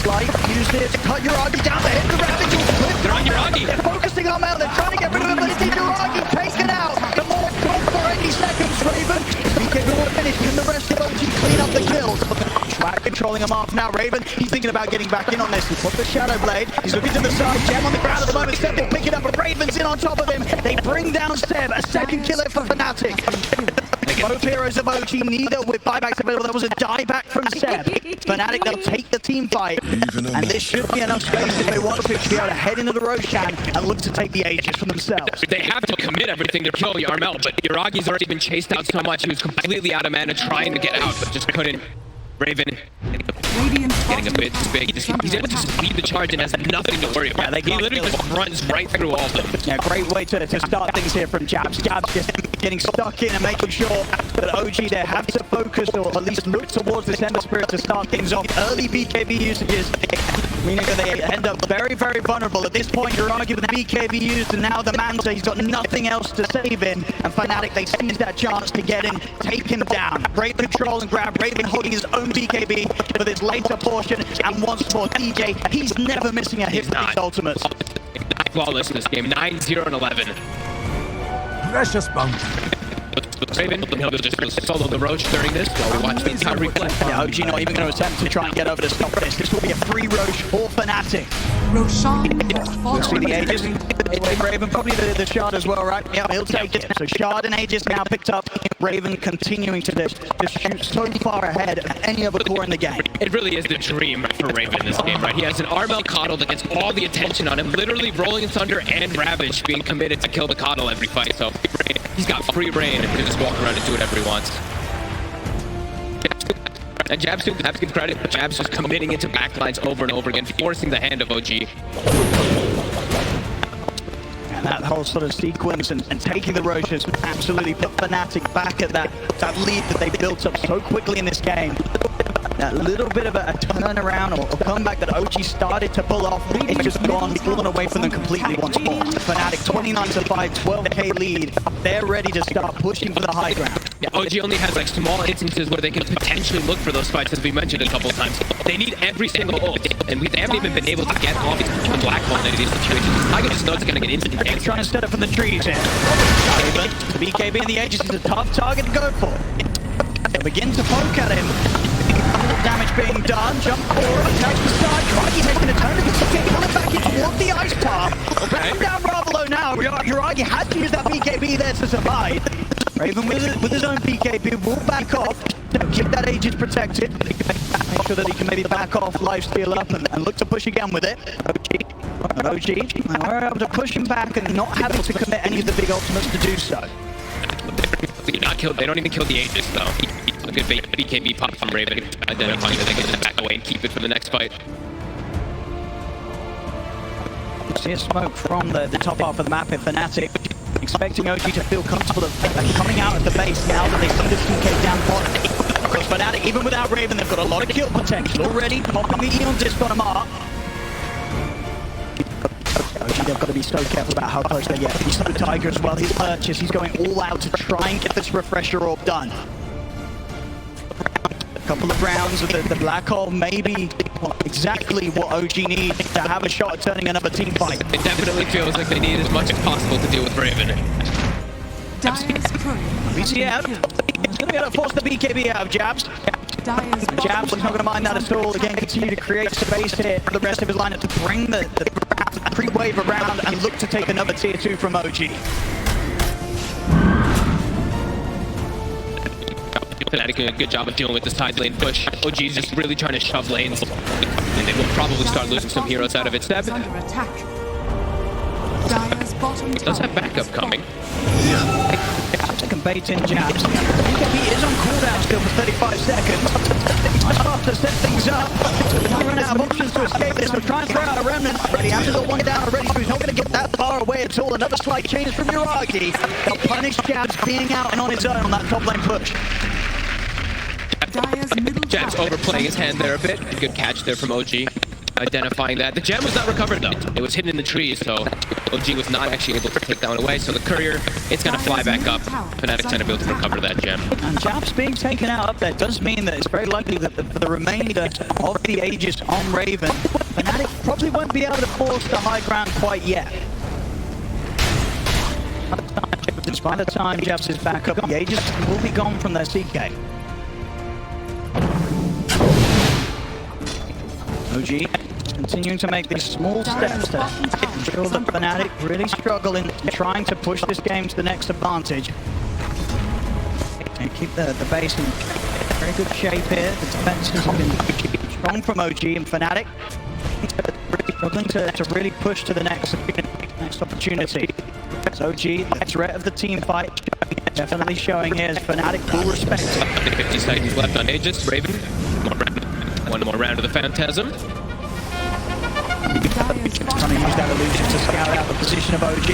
Slight, use this to cut Uragi down to hit the Ravage. They're on Uragi. They're focusing on Mel, they're trying to get rid of him, but it's Uragi taken out. The more 80 seconds, Raven. BKB will finish, and the rest of OG clean up the kills. Track controlling him off now. Raven, he's thinking about getting back in on this. He put the Shadow Blade, he's looking to the side. Gem on the ground at the moment. Seb will pick it up, but Raven's in on top of him. They bring down Seb, a second killer for Fnatic. Both heroes of OG, neither with buybacks available. There was a dieback from Seb. Fnatic, they'll take the team fight. And this should be enough space if they want to be able to head into the Roshan and look to take the Aegis for themselves. They have to commit everything to kill Yarmel, but Uragi's already been chased out so much. He was completely out of mana trying to get out, but just couldn't. Raven getting a bit too big. He's able to just lead the charge and has nothing to worry about. He literally just runs right through all of them. Yeah, great way to start things here from Jabs. Jabs just getting stuck in and making sure that OG there have to focus or at least look towards this Ember Spirit to start things off. Early BKB usages, meaning that they end up very, very vulnerable. At this point, Uragi with the BKB used, and now the Manta, he's got nothing else to save him. And Fnatic, they seize that chance to get in, take him down. Great control and grab. Raven holding his own BKB for this later portion. And once more, DJ, he's never missing a hit for these ultimates. Flawless in this game, 9-0 and 11. Precious bounty. Raven, he'll just solo the Roche during this while we watch the entire replay. Yeah, OG not even going to attempt to try and get over to stop this. This will be a free Roche for Fnatic. Roshan We'll see the Aegis. Raven, probably the Shard as well, right? Yeah, he'll take it. So Shard and Aegis now picked up. Raven continuing to just shoot so far ahead of any other core in the game. It really is the dream for Raven in this game, right? He has an Armel kotl that gets all the attention on him, literally rolling Thunder and Ravage being committed to kill the kotl every fight. So he's got free reign to just walk around and do whatever he wants. And Jabs too, Jabs give credit, but Jabs just committing into backlines over and over again, forcing the hand of OG. And that whole sort of sequence and taking the Roches absolutely put Fnatic back at that lead that they built up so quickly in this game. that little bit of a turnaround or comeback that OG started to pull off, it's just gone away from them completely once more. Fnatic 29-5, 12k lead. They're ready to start pushing for the high ground. Yeah, OG only has like small instances where they can potentially look for those fights, as we mentioned a couple times. They need every single ult, and they haven't even been able to get off the black hole in any of these situations. Tiger just knows it's going to get instant damage. Trying to set up from the trees here. The BKB and the Aegis is a tough target to go for. They begin to poke at him. Damage being done. Jump forward, attach the side. Draghi taking a turn. Pulling back in toward the ice path. Backing down rather low now. Draghi had to use that BKB there to survive. Raven with his own BKB will back off. Keep that Aegis protected. Make sure that he can maybe back off, lifesteal up, and look to push again with it. OG, and we're able to push him back and not having to commit any of the big ultimates to do so. They don't even kill the Aegis though. A good BKB pop from Raven, identifying that they can back away and keep it for the next fight. See a smoke from the top half of the map in Fnatic. Expecting OG to feel comfortable of coming out of the base now that they see the TK down bottom. Of course, Fnatic, even without Raven, they've got a lot of kill potential already. Popping the Eon disc on a mark. They've got to be so careful about how close they get. He's so Tiger as well, his purchase, he's going all out to try and get this refresher orb done. A couple of rounds of the black hole, maybe exactly what OG needs to have a shot at turning another team fight. It definitely feels like they need as much as possible to deal with Raven. Dire's courier. BCF, he's going to be able to force the BKB out of Jabs. Dire's Jabs is not going to mind that at all. Again, continue to create space here for the rest of his lineup to bring the pre-wave around and look to take another tier 2 from OG. Fnatic doing a good job of dealing with the side lane push. OG's just really trying to shove lanes, and they will probably start losing some heroes out of it. Seb under attack. Dire's bottom does have backup coming. Can bait in Jabs. He is on cooldown still for 35 seconds. Start to set things up. We're running out of options to escape this. We're trying to throw out a remnant. He has got one down already, so he's not going to get that far away at all. Another slight change from Uragi. They'll punish Jabs being out and on his own on that top lane push. Dire's middle Jab's tower overplaying his hand there a bit. Good catch there from OG. Identifying that. The gem was not recovered though. It was hidden in the trees, so OG was not actually able to take that one away. So the courier, it's going to fly back up. Fnatic's trying to be able to recover that gem. And Jabs being taken out up there does mean that it's very likely that for the remainder of the Aegis on Raven, Fnatic probably won't be able to force the high ground quite yet. By the time Jabs is back up, the Aegis will be gone from their CK. OG continuing to make these small steps to ensure that Fnatic really struggle in trying to push this game to the next advantage. And keep the base in very good shape here. The defenses have been strong from OG and Fnatic. Struggling to really push to the next opportunity. So OG, the threat of the team fight, definitely showing here as Fnatic will respect it. 50 seconds left on Aegis. Raven. One more round of the Phantasm. Trying to use that illusion to scout out the position of OG.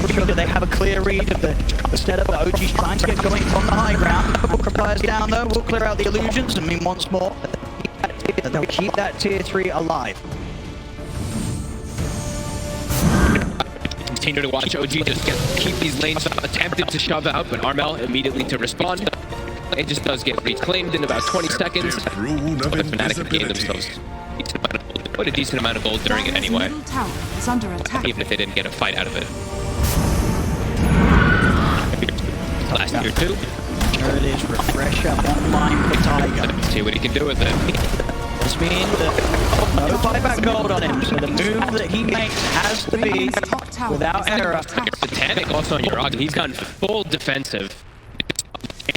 Make sure that they have a clear read of the setup that OG's trying to get going from the high ground. Booker fires down though, we'll clear out the illusions and mean once more that they'll keep that tier 3 alive. Continue to watch OG just keep these lanes attempted to shove out, but Armel immediately to respond. It just does get reclaimed in about 20 seconds. But Fnatic have gained themselves a decent amount of gold during it anyway. Even if they didn't get a fight out of it. Last tier 2. There it is, refresher online for Tiger. See what he can do with it. This means that no buyback gold on him, so the move that he makes has to be without error. Titanic also on Uragi. He's gone full defensive.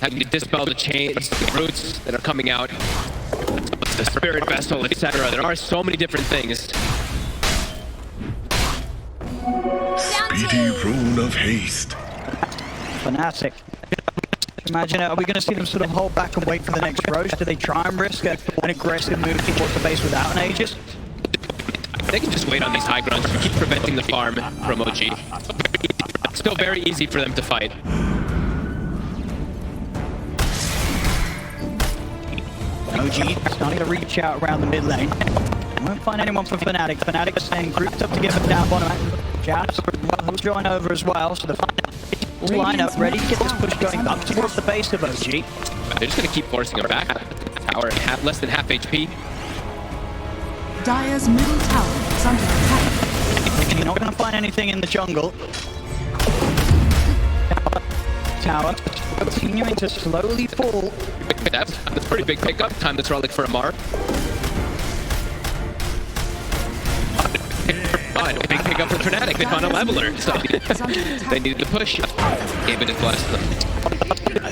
Having to dispel the chains, the roots that are coming out, the spirit vessel, etc. There are so many different things. Speedy rune of haste. Fnatic. Imagine, are we going to see them sort of hold back and wait for the next roast? Do they try and risk an aggressive move towards the base without an Aegis? They can just wait on these high grounds to keep preventing the farm from OG. Still very easy for them to fight. OG starting to reach out around the mid lane. Won't find anyone for Fnatic. Fnatic is staying grouped up together down bottom. Jabs will join over as well, so the full lineup ready to get this push going up towards the base of OG. They're just going to keep forcing him back. Tower at less than half HP. Dire's middle tower is under attack. You're not going to find anything in the jungle. Tower continuing to slowly fall. That's a pretty big pickup. Time this relic for Amar. Big pickup for Fnatic. They found a leveler, so they needed to push. Gave it and blessed them.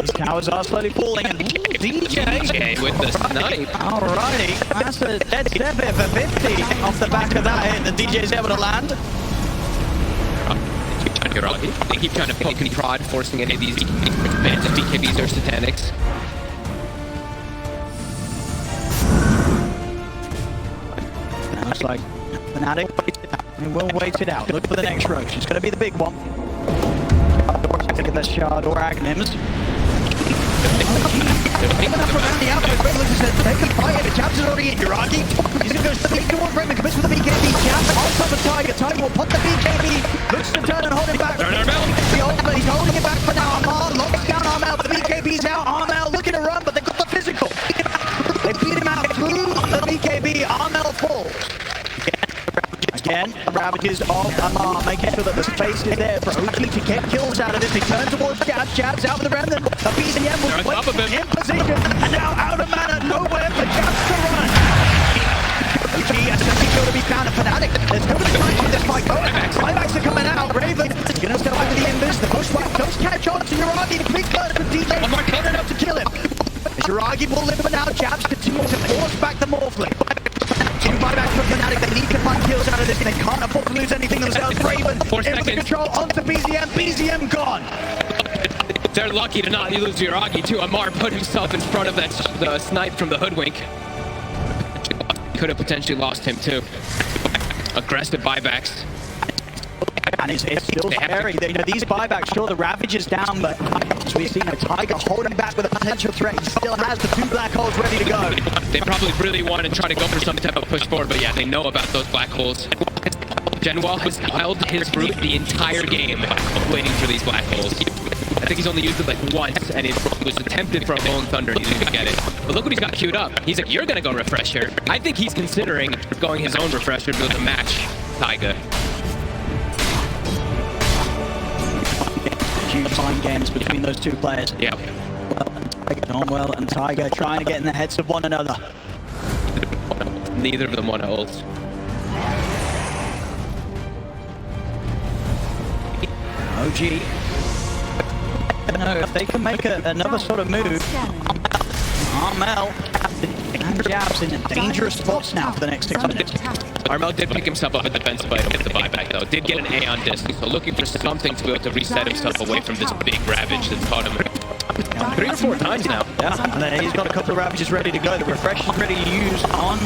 These towers are slowly falling, and DJ with the snipe. Alrighty, that's a dead step here for 50 off the back of that hit. The DJ's able to land. They keep trying to poke and prod, forcing any of these bands of DKBs or Satanics. Now looks like Fnatic will wait it out. Look for the next roach. It's going to be the big one. She's going to get that shard or Agnims. Even up around the outpost, Red looks as they can fight it. The Jabs is already in. Yuragi, he's going to go straight towards Raven. Commits with the BKB. Jabs on top of Tiger. Tiger will put the BKB. Looks to turn and hold it back. The ultimate, he's holding it back for now. Armel locks down Armel, but the BKB's out. Armel looking to run, but they've got the physical. They beat him out through the BKB. Armel falls. Again, Ravages off Amar, making sure that the space is there for OG to get kills out of this. They turn towards Jabs. Jabs out with the remnant. A BCM will wait in position. And now out of mana, nowhere for Jabs to run. OG has a kill to be found at Fnatic. There's nobody trying to this fight going. Climax are coming out. Raven is going to step back to the Embers. The bushwhack does catch on to Yuragi. The quick burst from DJ. Amar can't enough to kill him. Yuragi will live for now. Jabs continues to force back the Morphling. Two buybacks for Fnatic. They need to find kills out of this. They can't afford to lose anything themselves. Raven able to control onto BZM. BZM gone. They're lucky to not lose Yuragi too. Amar put himself in front of the snipe from the Hoodwink. Could have potentially lost him too. Aggressive buybacks. And it's still scary. These buybacks, sure, the Ravage is down, but as we've seen a Tiger holding back with a potential threat. He still has the two black holes ready to go. They probably really want to try to go for some type of push forward, but yeah, they know about those black holes. Genwall has held his route the entire game, waiting for these black holes. I think he's only used it like once, and it was attempted from Bone Thunder, and he didn't get it. But look what he's got queued up. He's like, you're going to go refresher. I think he's considering going his own refresher to be able to match Taiga. Huge mind games between those two players. Yeah. Well and Tiger trying to get in the heads of one another. Neither of them want to ult. OG. I don't know if they can make another sort of move. Armel and Jabs in dangerous spots now for the next 6 minutes. Armel did pick himself up at defensive item with the buyback though. Did get an A on disc, so looking for something to be able to reset himself away from this big Ravage that's caught him 3 or 4 times now. Yeah, and then he's got a couple of Ravages ready to go. The refresh is ready to use on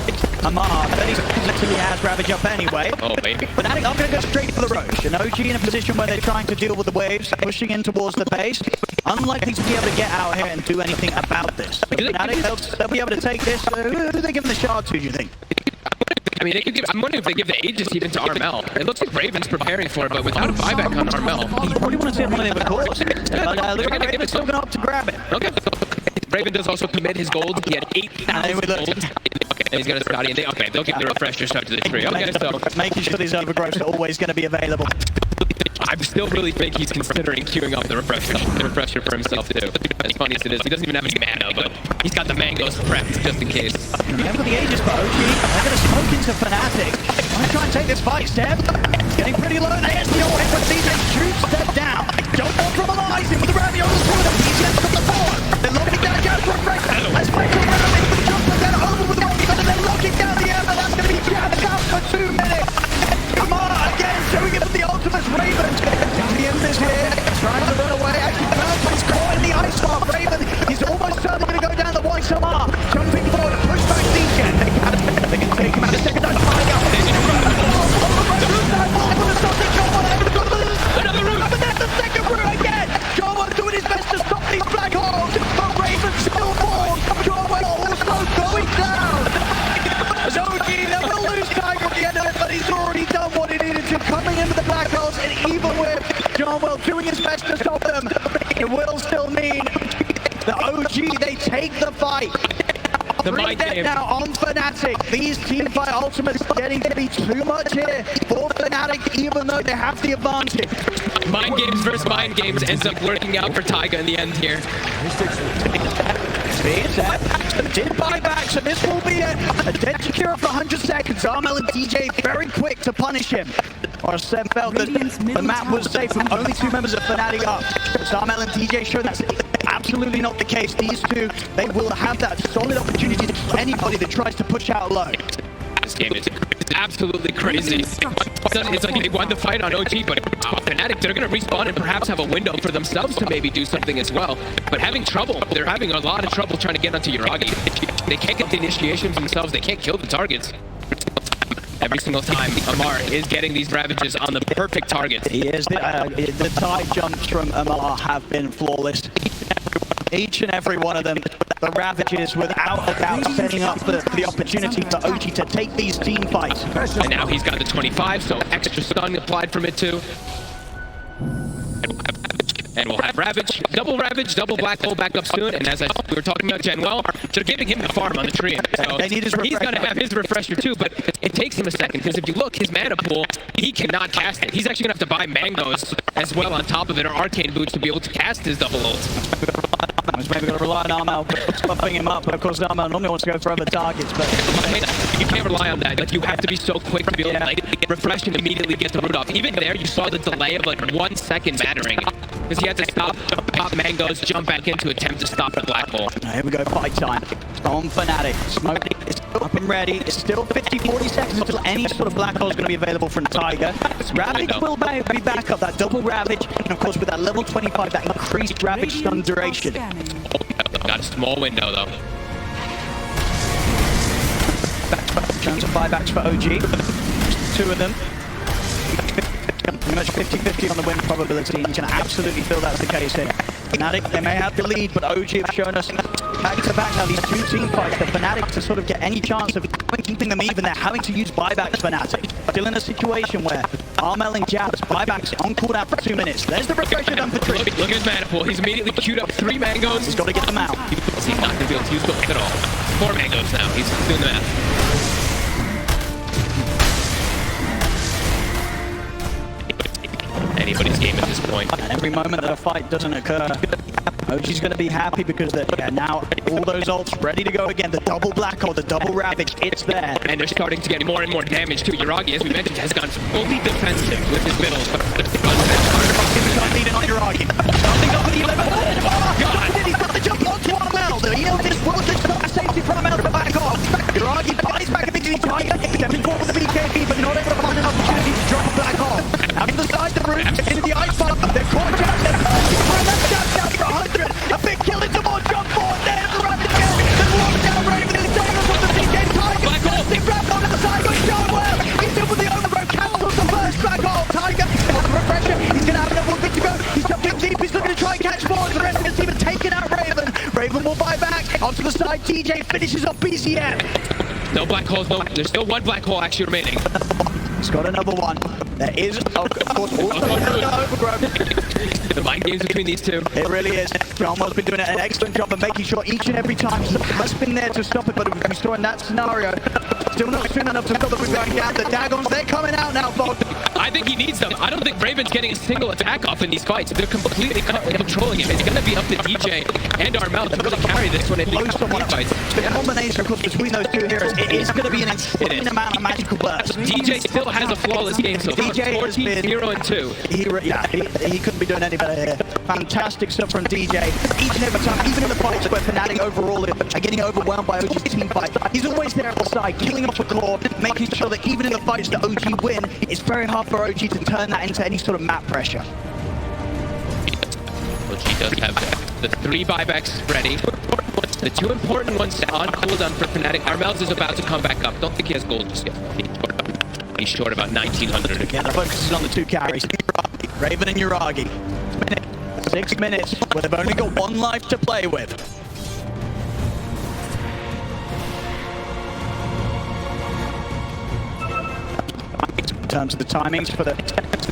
Amar. 30 seconds until he has Ravage up anyway. Oh, baby. But Fnatic are going to go straight for the Roche. And OG in a position where they're trying to deal with the waves, pushing in towards the base. Unlikely to be able to get out here and do anything about this. So Fnatic, they'll be able to take this. Who do they give the shard to, do you think? I mean, I'm wondering if they give the Aegis even to Armel. It looks like Raven's preparing for it, but without a buyback on Armel. You probably want to see one of the other cores. Raven's still going to opt to grab it. Okay. Raven does also commit his gold. He had 8,000 gold. Okay, he's got a Scotty, and they'll give the refresher start to the tree. Okay, so making sure these overgrowths are always going to be available. I still really think he's considering queuing up the refresher for himself too. As funny as it is, he doesn't even have any mana, but he's got the mangoes prepped just in case. Yeah, for the Aegis, but OG, they're going to smoke into Fnatic. I'm trying to take this fight, Step. It's getting pretty low. There's the ult, but DJ shoots Step down. Don't want from Elias in with the Ravi on the corner. PCM's got the forward. They're locking down Jabs for a break. Let's break the Ravi. Jump down over with the Rocky, and they're locking down the Ember. That's going to be Jabs out for 2 minutes. Come on, again, showing it with the ultimate Raven. The Ember's here, trying to run away. Actually, Purple's caught in the ice bar. Raven, he's almost certainly going to go down the white Samar. Jumping forward, push back DJ. They can take him out a second time. Another room, but that's the second room again. Jarwell doing his best to stop these black holes. But Raven still falls. Jarwell also going even with Johnwell doing his best to stop them, it will still mean the OG, they take the fight. The mind game. Now on Fnatic, these teamfight ultimates getting to be too much here for Fnatic, even though they have the advantage. Mind games versus mind games ends up working out for Taiga in the end here. Did buy back, so this will be a dead Shakira for 100 seconds. Armel and DJ very quick to punish him. Or Seb felt that the map was safe with only 2 members of Fnatic up. So Armel and DJ show that's absolutely not the case. These two, they will have that solid opportunity to kill anybody that tries to push out low. This game is absolutely crazy. It's like they won the fight on OG, but Fnatic, they're going to respawn and perhaps have a window for themselves to maybe do something as well. But having trouble, they're having a lot of trouble trying to get onto Yuragi. They can't get the initiations themselves, they can't kill the targets. Every single time, Amar is getting these ravages on the perfect targets. He is. The tide jumps from Amar have been flawless. Each and every one of them, the ravages without a doubt setting up the opportunity for OG to take these team fights. And now he's got the 25, so extra stun applied from it too. And we'll have Ravage, double Black Hole back up soon. And as we were talking about Genwell, they're giving him the farm on the Treant. So he's going to have his refresher too, but it takes him a second because if you look, his mana pool, he cannot cast it. He's actually going to have to buy mangoes as well on top of it, or arcane boots to be able to cast his double ult. He's maybe going to rely on Armel, buffing him up. But of course, Armel normally wants to go for other targets, but you can't rely on that. Like, you have to be so quick to be able to like, refresh and immediately get the root off. Even there, you saw the delay of like 1 second mattering. Because he had to stop, pop mangoes, jump back in to attempt to stop the black hole. Here we go, fight time. On Fnatic. Smoke is up and ready. It's still 50-40 seconds until any sort of black hole is going to be available from Taiga. Ravage will be back up, that double Ravage. And of course, with that level 25, that increased Ravage stun duration. Got a small window though. Chance of buybacks for OG. 2 of them. Pretty much 50-50 on the win probability. You can absolutely feel that's the case here. Fnatic, they may have the lead, but OG have shown us back-to-back now these 2 team fights. The Fnatic to sort of get any chance of keeping them even, they're having to use buybacks Fnatic. Still in a situation where Armel and Jabs buybacks on cooldown for 2 minutes. There's the refresher done for Treant. Look at his mana pool. He's immediately queued up 3 mangoes. He's got to get them out. He's not going to be able to use both at all. 4 mangoes now. He's doing the math. Anybody's game at this point. And every moment that a fight doesn't occur, OG's going to be happy because now all those ults ready to go again. The double black hole, the double ravage, it's there. And they're starting to get more and more damage too. Yuragi, as we mentioned, has gone fully defensive with his middle. Leading on Yuragi. Starting off with the 11. Oh God! He's got the jump onto Armel. The Eldest will just stop safety for Armel to back off. Yuragi buys back a big Tiger. Stepping forward with the BKB, but not able to find an opportunity to drop a black hole. Out of the side of the room, into the ice bomb. They're caught down. They're down for 100. A big kill into more jump forward. There's the run again. There's one down Raven. He's taking up with the BK Tiger. Black hole. He grabbed onto the side. Got John well. He's in with the overthrow. Cancels the first black hole. Tiger. Refresher. He's going to have enough one bit to go. He's jumping deep. He's looking to try and catch forward. The rest of his team are taking out Raven. Raven will buy back. Onto the side. DJ finishes off BCM. No black holes. No. There's still 1 black hole actually remaining. He's got another one. There is, of course, also overgrowth. The mind games between these two. It really is. Johnwell's been doing an excellent job of making sure each and every time someone has been there to stop it, but we saw in that scenario, still not soon enough to stop it from going down. The Dagons, they're coming out now, Bob. I think he needs them. I don't think Raven's getting a single attack off in these fights. They're completely controlling him. It's going to be up to DJ and Armel to really carry this one in these fights. The combination, of course, between those 2 heroes, it is going to be an insane amount of magical bursts. DJ still has a flawless game so far. DJ 14, 0 and 2. He couldn't be doing any better here. Fantastic stuff from DJ. Each and every time, even in the fights where Fnatic overall are getting overwhelmed by OG's team fight, he's always there at the side, killing off a claw, making sure that even in the fights that OG win, it's very hard for OG to turn that into any sort of map pressure. OG does have the 3 buybacks ready. The 2 important ones on cooldown for Fnatic. Armel's is about to come back up. Don't think he has gold just yet. He's short about 1900. Yeah, the focus is on the 2 carries. Raven and Yuragi. 6 minutes, where they've only got 1 life to play with. In terms of the timings for the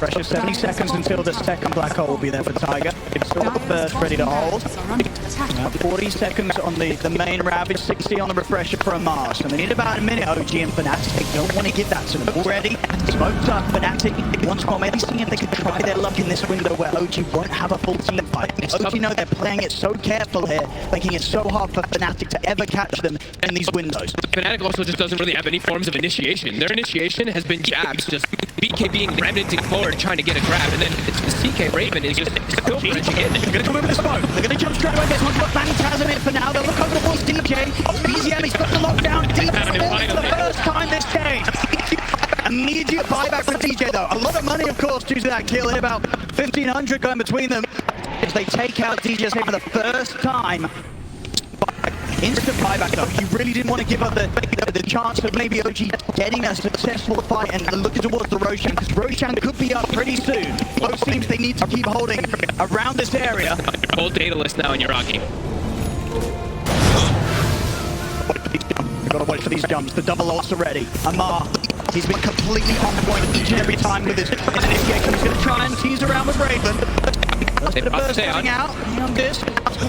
Refresher, 70 seconds until the second black hole will be there for Tiger. Still the first ready to hold. Are under attack. 40 seconds on the main Ravage, 60 on the Refresher for a Mars. And they need about a minute, OG and Fnatic. They don't want to give that to them. Already smoked up Fnatic once more. Maybe seeing if they could try their luck in this window where OG won't have a full team fight. OG know they're playing it so careful here, making it so hard for Fnatic to ever catch them in these windows. Fnatic also just doesn't really have any forms of initiation. Their initiation has been jabs, just BK being remnanting forward, trying to get a grab, and then it's the CK Raven is just still bridging in. They're going to come over the smoke. They're going to jump straight away. There's one got Phantasm in for now. They'll look over the walls. DJ. BZM, he's got the lockdown deep for the first time this day. Immediate buyback for DJ though. A lot of money, of course, due to that kill. In about 1,500 going between them as they take out DJ for the first time. Instant buyback though. He really didn't want to give up the chance of maybe OG getting a successful fight and looking towards the Roshan, because Roshan could be up pretty soon. Both teams, they need to keep holding around this area. Full data list now in Yuragi. We've got to wait for these jumps. The double ults are ready. Amar, he's been completely on point each and every time with his initiation. He's going to try and tease around with Raven. The burst coming out on this.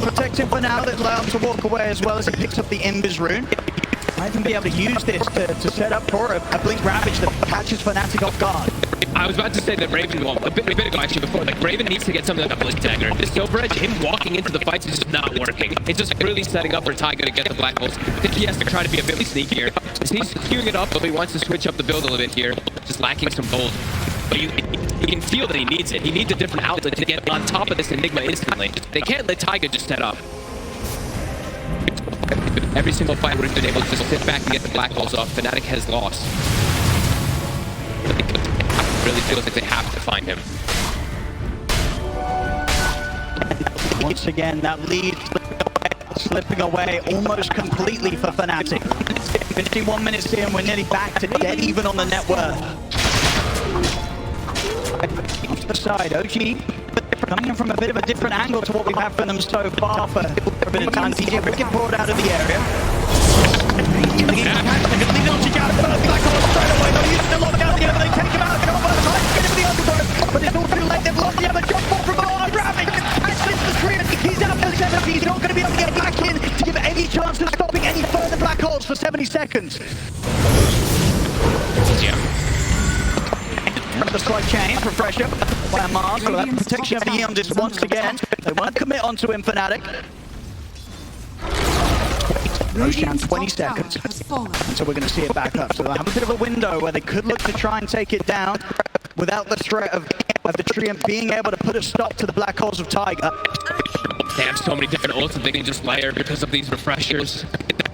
Protect him for now. That allows him to walk away as well as he picks up the Ember's rune. Might even be able to use this to set up for a Blink Ravage that catches Fnatic off guard. I was about to say that Raven, well, a bit ago actually before, like Raven needs to get something like a Blink Dagger. This Silver Edge, him walking into the fights is just not working. It's just really setting up for Taiga to get the black holes. I think he has to try to be a bit sneakier. He's queuing it up, but he wants to switch up the build a little bit here. Just lacking some gold. But you can feel that he needs it. He needs a different outlet to get on top of this Enigma instantly. They can't let Taiga just set up. Every single fight would have been able to just sit back and get the black holes off. Fnatic has lost. It really feels like they have to find him. Once again, that lead slipping away almost completely for Fnatic. 51 minutes in, we're nearly back to dead even on the net worth. Off the side, OG coming in from a bit of a different angle to what we've had from them so far for a bit of time. DJ Ricket brought out of the area. They're going to lead OG out of the first black hole straight away. They'll use the lockdown here, but they take him out. They're going to get him for the undergrowth, but it's all too late. They've lost the other jump ball from Ravage. Actually, it's the Treant. He's out for 70. He's not going to be able to get back in to give any chance of stopping any further black holes for 70 seconds. Yeah. The slight change, Refresher by Mars, so that protection of the Eondis once again. They won't commit onto him, Fnatic. Roshan, 20 seconds. So we're going to see it back up. So they'll have a bit of a window where they could look to try and take it down without the threat of the Treant being able to put a stop to the black holes of Tiger. They have so many different ults that they can just layer because of these refreshers.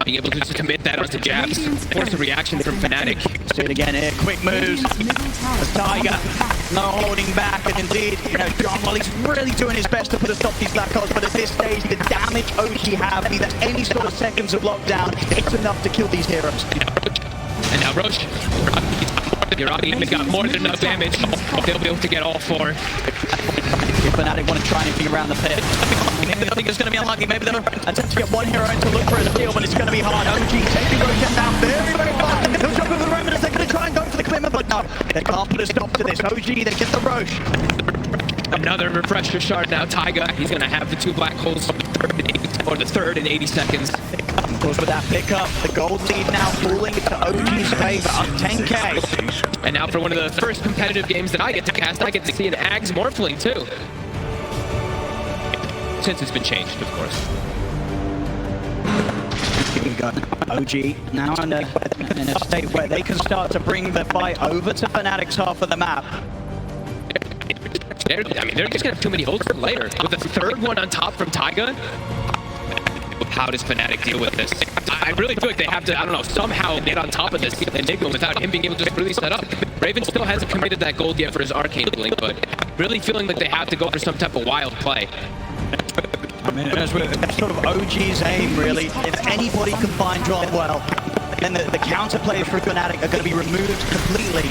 Being able to just commit that onto jabs, force a reaction from Fnatic. See it again here, quick moves. Tiger, no holding back, and indeed, you know, John, well, he's really doing his best to put a stop to these black holes, but at this stage, the damage OG have, either any sort of seconds of lockdown, it's enough to kill these heroes. And now Roche, Yuragi even got more than enough damage. They'll be able to get all four. If Fnatic want to try anything around the pit, I think it's going to be unlikely. Maybe they'll attempt to get one hero in to look for a steal, but it's going to be hard. OG taking Roshan down very, very fast. He'll jump over the remnants. They're going to try and go for the commitment, but no, they can't put a stop to this. OG, they get the Roche. Another refresher shard now. Taiga, he's going to have the two black holes or the third in 80 seconds. Of course, with that pickup, the gold lead now falling to OG's favor on 10k. And now for one of the first competitive games that I get to cast, I get to see an Ags Morphling too. Since it's been changed, of course. We've got OG now in a state where they can start to bring the fight over to Fnatic's half of the map. They're just gonna have too many ults for later. With the third one on top from Taiga, how does Fnatic deal with this? I really feel like they have to, I don't know, somehow get on top of this Enigma without him being able to just really set up. Raven still hasn't committed that gold yet for his Arcane Blink, but really feeling like they have to go for some type of wild play. I mean, that's sort of OG's aim, really. If anybody can find John well, then the counterplay for Fnatic are going to be removed completely.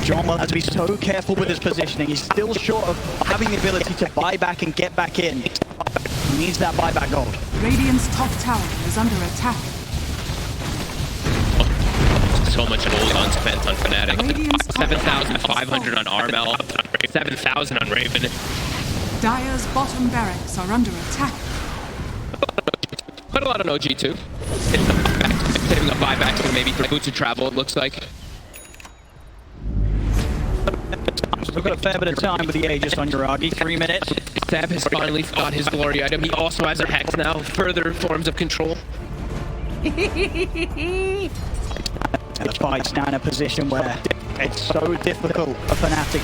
John will have to be so careful with his positioning. He's still short of having the ability to buy back and get back in. He needs that buyback gold. Radiant's top tower is under attack. so much gold unspent on Fnatic. Radiant's top 7,500 on Armel, 7,000 on Raven. Dire's bottom barracks are under attack. Quite a lot on OG too. Saving up buybacks and maybe for boots to travel, it looks like. We've got a fair bit of time with the Aegis on Yuragi, 3 minutes. Seb has finally got his glory item. He also has a Hex now, further forms of control. And the fight's now in a position where it's so difficult for Fnatic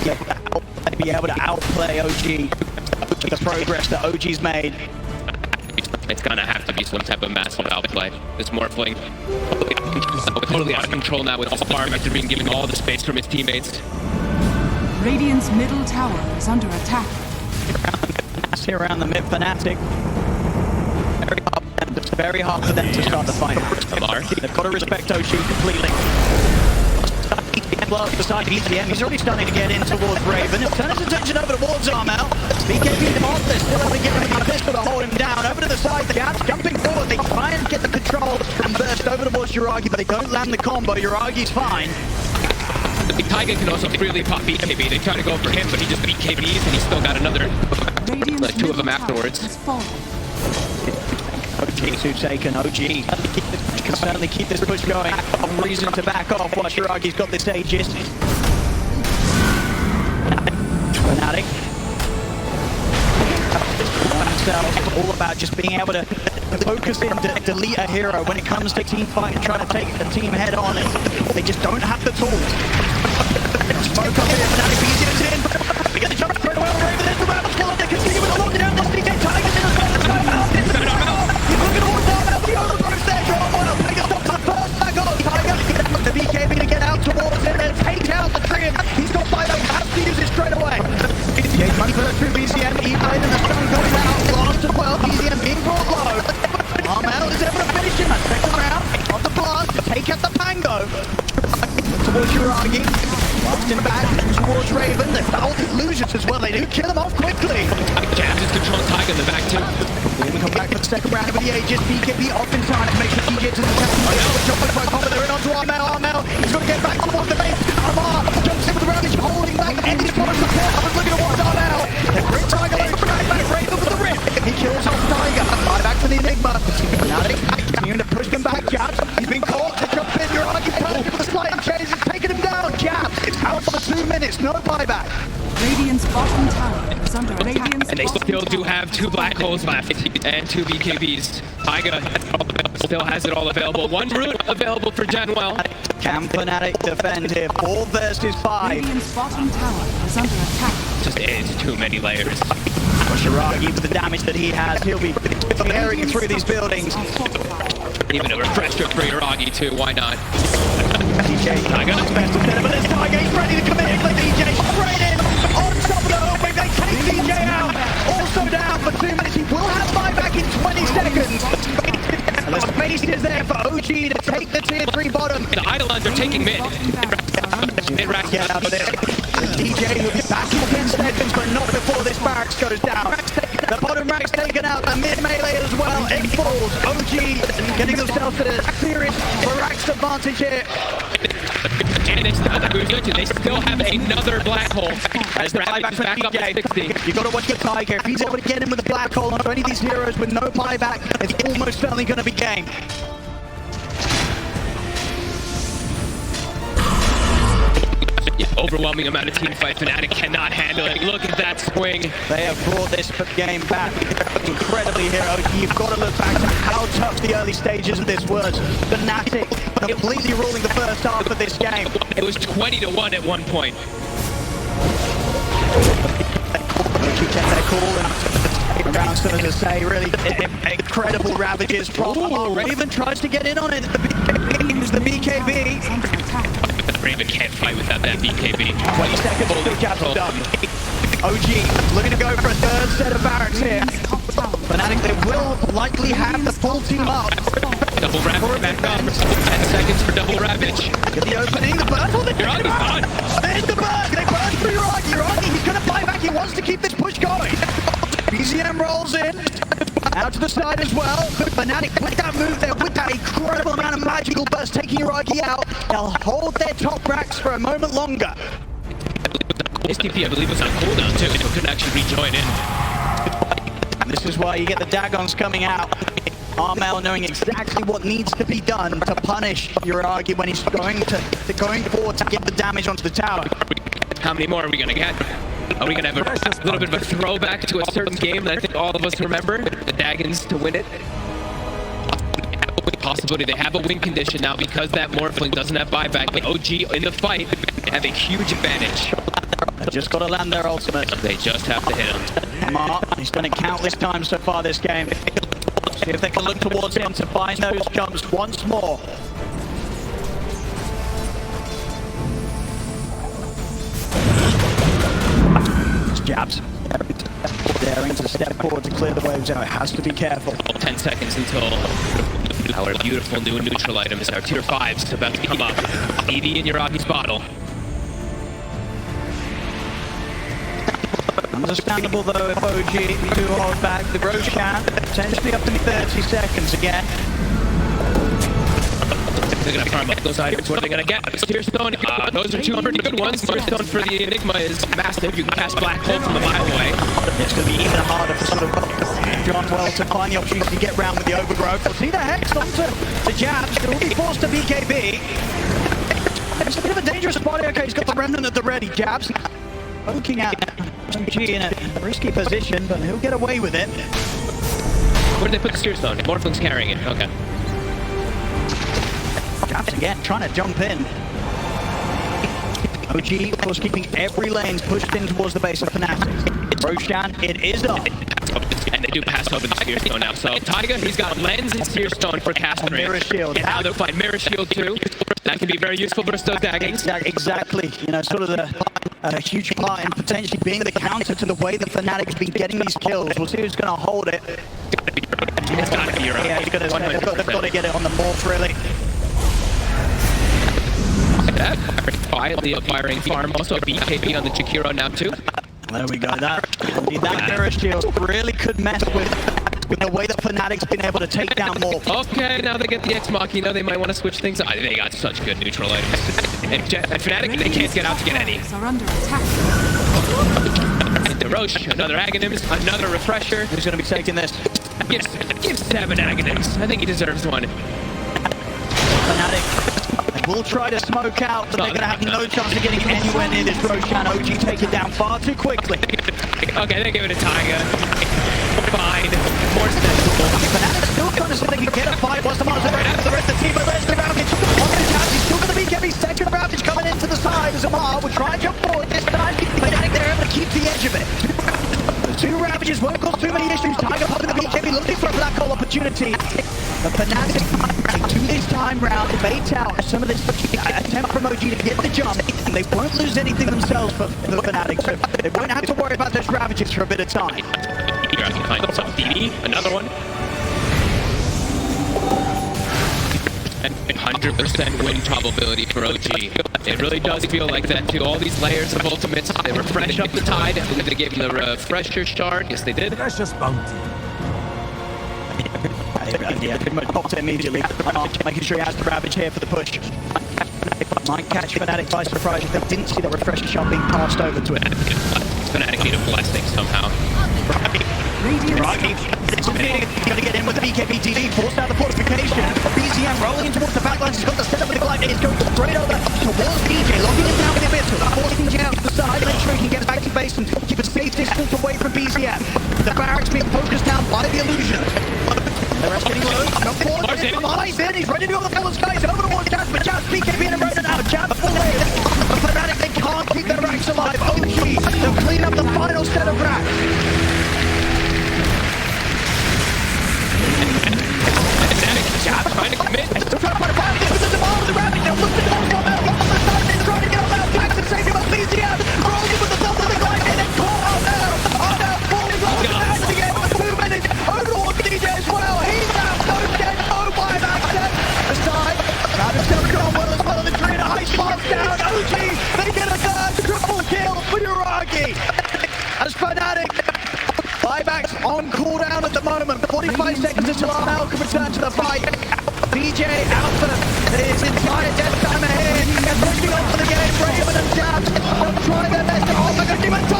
to be able to outplay OG with the progress that OG's made. It's gonna have to be some type of massive outplay. This Morphling totally out of control now with Farm after being given all the space from his teammates. Radiant's middle tower is under attack. Here around the mid, Fnatic. It's very hard for them to start the fight. They've got to respect OG completely. Beside ETM, he's already starting to get in towards Raven. He'll turn his attention over towards Armel. BKB off, they're still only giving him a pistol to hold him down. Over to the side, the Gats jumping forward. They try and get the control from Burst over towards Yuragi, but they don't land the combo. Yuragi's fine. The Tiger can also freely pop BKB. They try to go for him, but he just BKBs and he's still got another, like 2 of them afterwards. OG2 taken. OG can certainly keep this push going. No reason to back off while Yuragi's got this Aegis. Fnatic. Themselves, all about just being able to focus in to delete a hero when it comes to team fight and trying to take the team head on. They just don't have the tools. Smoke up here, Fnatic BGM's in. We get the jump straight away on Raven. There's the round of kill. They continue with the lockdown. Let's DJ Tigers in the front. He's looking towards Armel. The overgrowth there. John Boyle. Tiger stops the first back on. Tiger, the BKB to get out towards him and take out the Treant. He's got 5 has to use it straight away. ECA money first through BCM. E-Blade and the stone going out. Blast as well. BCM being brought low. Armel is able to finish him. Second round of the blast to take out the Mango. Towards Yuragi. Blast him back towards Raven. They fouled illusions as well. They do kill him off quickly. Jabs is controlling Tiger in the back too. We come back for the second round with the Aegis. BKB off in time to make sure he gets in the top. They're in onto Armel. He's going to get back towards the base. Armel jumps in with the round. He's holding back. And he's got a support. I was looking towards Armel. They bring Tiger back. Raven with the rip. He kills off Tiger. Right back to the Enigma. Now they continue to push them back. Jabs. He's been caught to jump in. Yuragi comes with a slight change. He's taking him down. Jabs. It's out for 2 minutes. No buyback. Radiant's bottom tower is under attack. And they still do have 2 black holes left and 2 BKBs. Tiger still has it all available. 1 root available for Genwell. Can Fnatic defend here? 4 versus 5. Radiant's bottom tower is under attack. Just it's too many layers. Yuragi, with the damage that he has, he'll be tearing through these buildings. Even a refresher for Yuragi too, why not? DJ Tiger, best of but this Tiger, he's ready to commit in with DJ. Straight in, on top of the Hoodwink, they take DJ out. Also down for 2 minutes, he will have buyback in 20 seconds. And the space is there for OG to take the tier 3 bottom. The Eidolons are taking mid. Get out of there. DJ will be back against Edmonds, but not before this barracks goes down. The bottom rack's taken out, the mid melee as well. It falls. OG getting themselves to the serious barracks advantage here. And they still have another black hole. As they're back up at 60. You've got to watch the Tiger. If he's able to get him with a black hole on any of these heroes with no buyback, it's almost certainly going to be game. Yeah, overwhelming amount of team fight. Fnatic cannot handle it. Look at that swing. They have brought this game back incredibly here. You've got to look back to how tough the early stages of this was. Fnatic completely ruling the first half of this game. It was 20-1 at one point. They kept their cool and around, so to say, really incredible ravages from Raven tries to get in on it. The BKB. Raven can't fight without that BKB. 20 seconds to the capture done. OG looking to go for a third set of barracks here. Fnatic, they will likely have the full team up. Double Ravage back up. 10 seconds for double Ravage. Get the opening, the burst. Oh, Yuragi's gone. There's the burst. They burst for Yuragi. He's going to buy back. He wants to keep this push going. BZM rolls in. Out to the side as well. Fnatic with that move there, with that incredible amount of magical burst, taking Uragi out. They'll hold their top racks for a moment longer. STP, I believe, was on cooldown too, so couldn't actually rejoin in. And this is why you get the Dagons coming out. Armel knowing exactly what needs to be done to punish Uragi when he's going forward to get the damage onto the tower. How many more are we gonna get? Are we gonna have a little bit of a throwback to a certain game that I think all of us remember? The Dagons to win it? Possibility they have a win condition now because that Morphling doesn't have buyback. The OG in the fight have a huge advantage. They just got to land their ultimate. They just have to hit him. Mark, he's done it countless times so far this game. See if they can look towards him to find those jumps once more. It's jabs. Daring to step forward to clear the waves out. Has to be careful. 10 seconds until our beautiful new neutral items, our tier 5s, about to come up. ED in Uragi's bottle. Understandable though if OG do hold back the Roshan, potentially up to 30 seconds again. They're gonna farm up those items. What are they gonna get? Tear Stone. Those are 2 pretty good ones. Tear Stone for the Enigma is massive. You can cast Black Hole from a mile away. It's gonna be even harder for sort of John Well to find the opportunity to get round with the overgrowth. We'll see the Hex onto the jabs. They'll be forced to BKB. It's a bit of a dangerous spot. Okay, he's got the remnant at the ready. Jabs poking at OG in a risky position, but he'll get away with it. Where did they put the Steer Stone? Morphling's carrying it. Okay. Jabs again, trying to jump in. OG, of course, keeping every lane pushed in towards the base of Fnatic. Roshan, it is up. And they do pass over the Steer Stone now. So Taiga, he's got Lens and Steer Stone for cast range. Mirror Shield. And now they'll find Mirror Shield too. That can be very useful versus those daggers. Exactly. You know, sort of a huge part in potentially being the counter to the way that Fnatic has been getting these kills. We'll see who's going to hold it. It's got to be Europe. Yeah, they've got to get it on the morph, really. That quietly acquiring farm. Also a BKB on the Jakiro now too. There we go. That Mirror Shield really could mess with the way that Fnatic's been able to take down Morph. Okay, now they get the Ex Machina. They might want to switch things up. They got such good neutral items. And Fnatic, they can't get out to get any. Are under attack. The Roche, another Aghanims, another Refresher. Who's going to be taking this? Give 7 Aghanims. I think he deserves one. Fnatic will try to smoke out, but they're going to have no chance of getting anywhere near this Roshan. OG take it down far too quickly. Okay, they give it a Taiga. Fine. More sensible. Fnatic still trying to see if they can get a fight. What's the monster? The rest of the team, but there's the Ravage. On the chance, he's still going to be getting second Ravage coming into the side. Zamar will try and jump forward this time. Fnatic, they're able to keep the edge of it. The 2 Ravages won't cause too many issues. Tiger popping the BKB, looking for a black hole opportunity. But Fnatic to this time round bait out some of this attempt from OG to get the jump, and they won't lose anything themselves for the Fnatic, so they won't have to worry about those Ravages for a bit of time. You're asking to find some DD, another one. And 100% win probability for OG. It really does feel like that too. All these layers of ultimates, they refresh up the tide. I believe they gave him the refresher shard. Yes, they did. Precious bounty. Yeah, pretty much popped it immediately. Making sure he has the Ravage here for the push. Might catch Fnatic by surprise if they didn't see the refresher shot being passed over to it. Fnatic need a blessing somehow. Rocky, going to get in with the BKB DD, forced out the fortification. BZM rolling in towards the backlines. He's got the setup with the glide. He's going straight over towards DJ, locking him down with the Abyssal. Forcing DJ out to the side, and then sure he can get back to base and keep a safe distance away from BZM. The barracks being focused down by the illusion. The rest getting low. No forward. He's in. He's ready to go on the full skies. Over towards Jazz, but Jazz BKB in a road now. Jazz away. The Fnatic, they can't keep their racks alive. OG, they'll clean up the final set of racks. Jab trying to commit. They're trying to find a fight with the ball of the Ravage. They're looking towards one out. On the side, they're trying to get on that back to save him. BZM rolling with the top of the glide. And then caught out now. Oh no, falling off the back again with 2 minutes. Over towards DJ as well. He's out. No dead. No buyback. Aside. Ravage still gone well as well. The trainer high spots down. OG. They get a third triple kill for Uragi. As Fnatic Buybacks on cooldown at the moment. 45 seconds until Armel can return to the fight. DJ Alpha, his entire death time ahead. They're pushing on for the game. Raven and Jab will try their best to hold. They're going to give it